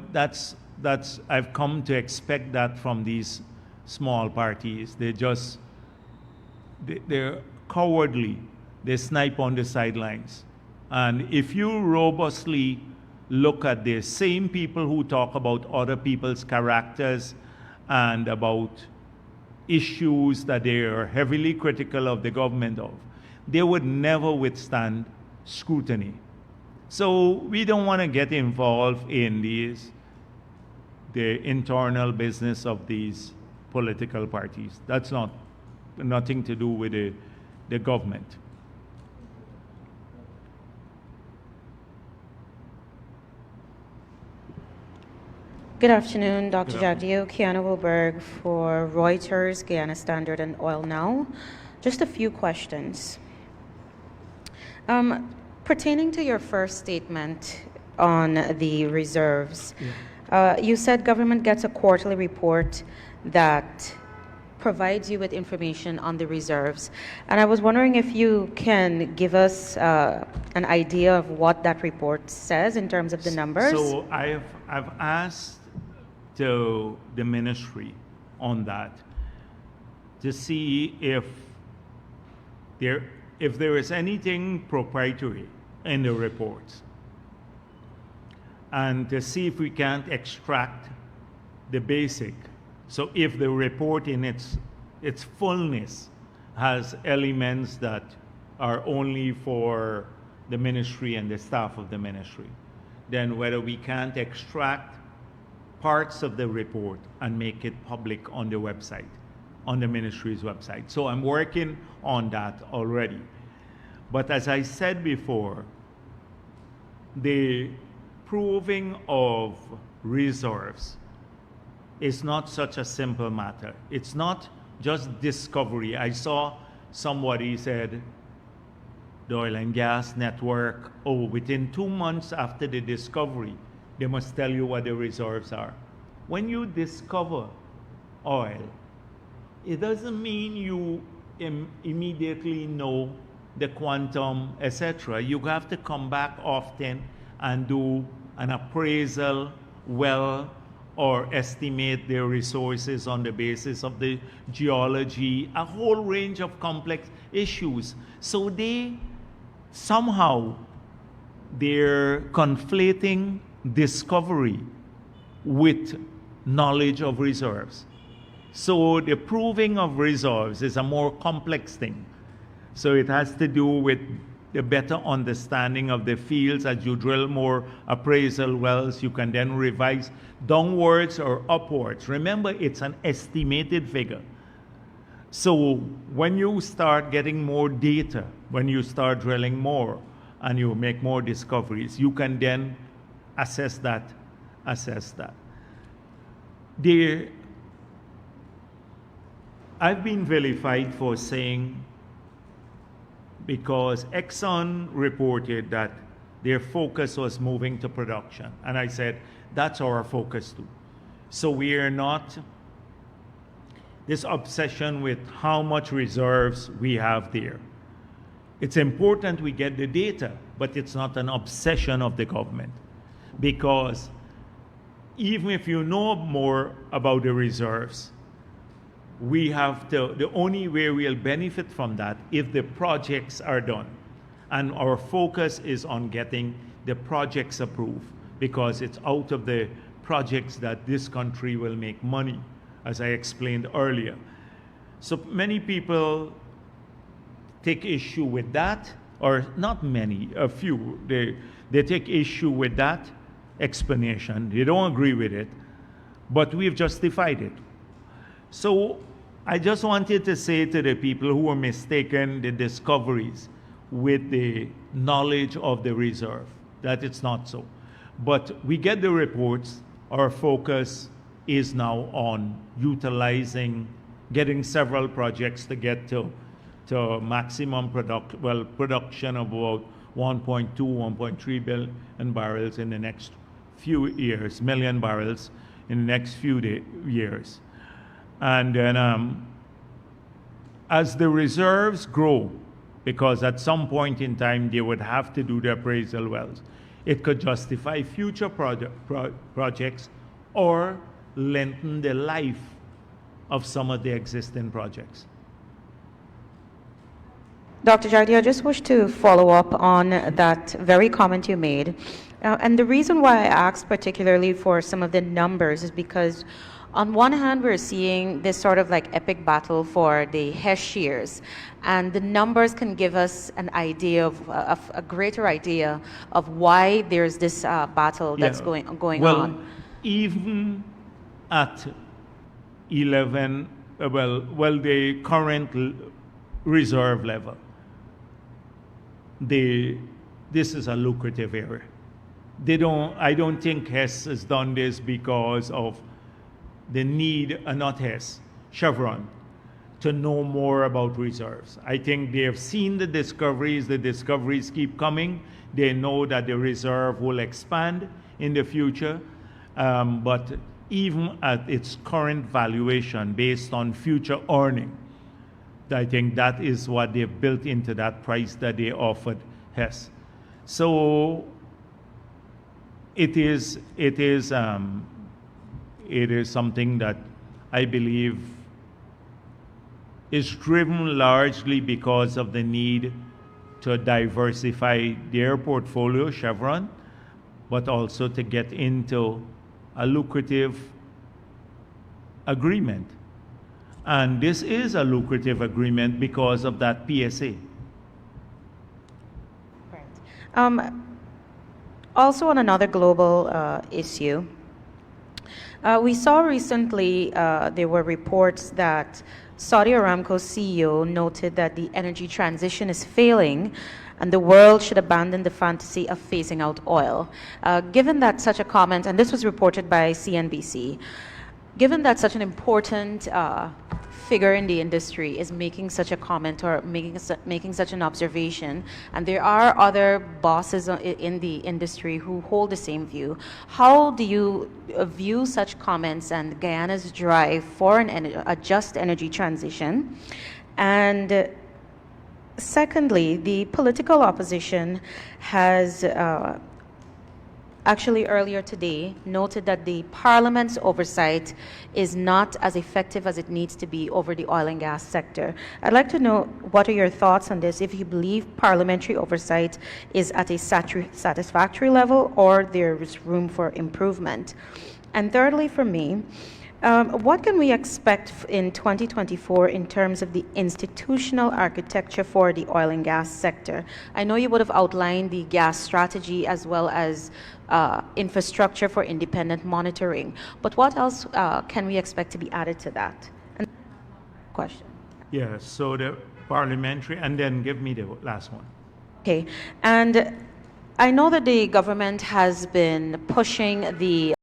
[SPEAKER 1] I've come to expect that from these small parties. They're cowardly. They snipe on the sidelines. And if you robustly look at the same people who talk about other people's characters and about issues that they are heavily critical of the government of, they would never withstand scrutiny. So we don't want to get involved in the internal business of these political parties. That's nothing to do with the government.
[SPEAKER 3] Good afternoon, Dr. Jagdeo. Kiana Wilberg for Reuters, Guyana Standard, and Oil Now. Just a few questions. Pertaining to your first statement on the reserves, you said government gets a quarterly report that provides you with information on the reserves. And I was wondering if you can give us an idea of what that report says in terms of the numbers.
[SPEAKER 1] So I've asked to the ministry on that to see if there is anything proprietary in the reports, and to see if we can't extract the basic. So if the report in its fullness has elements that are only for the ministry and the staff of the ministry, then whether we can't extract parts of the report and make it public on the website, on the ministry's website. So I'm working on that already. But as I said before, the proving of reserves is not such a simple matter. It's not just discovery. I saw somebody said, the oil and gas network, within 2 months after the discovery, they must tell you what the reserves are. When you discover oil, it doesn't mean you immediately know the quantum, etc. You have to come back often and do an appraisal well, or estimate their resources on the basis of the geology, a whole range of complex issues. So they're conflating discovery with knowledge of reserves. So the proving of reserves is a more complex thing. So it has to do with the better understanding of the fields. As you drill more appraisal wells, you can then revise downwards or upwards. Remember, it's an estimated figure. So when you start getting more data, when you start drilling more and you make more discoveries, you can then assess that. I've been vilified for saying, because Exxon reported that their focus was moving to production. And I said, that's our focus too. So we are not this obsession with how much reserves we have there. It's important we get the data, but it's not an obsession of the government. Because even if you know more about the reserves, we have to, the only way we'll benefit from that if the projects are done. And our focus is on getting the projects approved, because it's out of the projects that this country will make money, as I explained earlier. So many people take issue with that, or not many, a few. They take issue with that explanation. They don't agree with it, but we've justified it. So I just wanted to say to the people who were mistaken the discoveries with the knowledge of the reserve, that it's not so. But we get the reports. Our focus is now on utilizing, getting several projects to get to maximum production of about 1.2, 1.3 billion barrels in the next few years, million barrels in the next few years. And then as the reserves grow, because at some point in time they would have to do the appraisal wells, it could justify future projects or lengthen the life of some of the existing projects.
[SPEAKER 3] Dr. Jagdeo, I just wish to follow up on that very comment you made. And the reason why I asked particularly for some of the numbers is because on one hand, we're seeing this sort of like epic battle for the Hess shares, and the numbers can give us an idea of a greater idea of why there's this battle that's going on.
[SPEAKER 1] Well, even at 11, the current reserve level, this is a lucrative area. I don't think Hess has done this because of the need, not Hess, Chevron, to know more about reserves. I think they have seen the discoveries keep coming. They know that the reserve will expand in the future, but even at its current valuation based on future earning, I think that is what they've built into that price that they offered Hess. So it is something that I believe is driven largely because of the need to diversify their portfolio, Chevron, but also to get into a lucrative agreement. And this is a lucrative agreement because of that PSA.
[SPEAKER 3] Right. Also on another global issue, we saw recently there were reports that Saudi Aramco's CEO noted that the energy transition is failing and the world should abandon the fantasy of phasing out oil. Given that such a comment, and this was reported by CNBC, given that such an important figure in the industry is making such a comment or making such an observation, and there are other bosses in the industry who hold the same view, how do you view such comments and Guyana's drive for a just energy transition? And Secondly, the political opposition has actually earlier today noted that the Parliament's oversight is not as effective as it needs to be over the oil and gas sector. I'd like to know what are your thoughts on this, if you believe parliamentary oversight is at a satisfactory level or there is room for improvement. And thirdly, for me, what can we expect in 2024 in terms of the institutional architecture for the oil and gas sector? I know you would have outlined the gas strategy as well as infrastructure for independent monitoring, but what else can we expect to be added to that? And question.
[SPEAKER 1] Yeah, so the parliamentary, and then give me the last one.
[SPEAKER 3] Okay, and I know that the government has been pushing the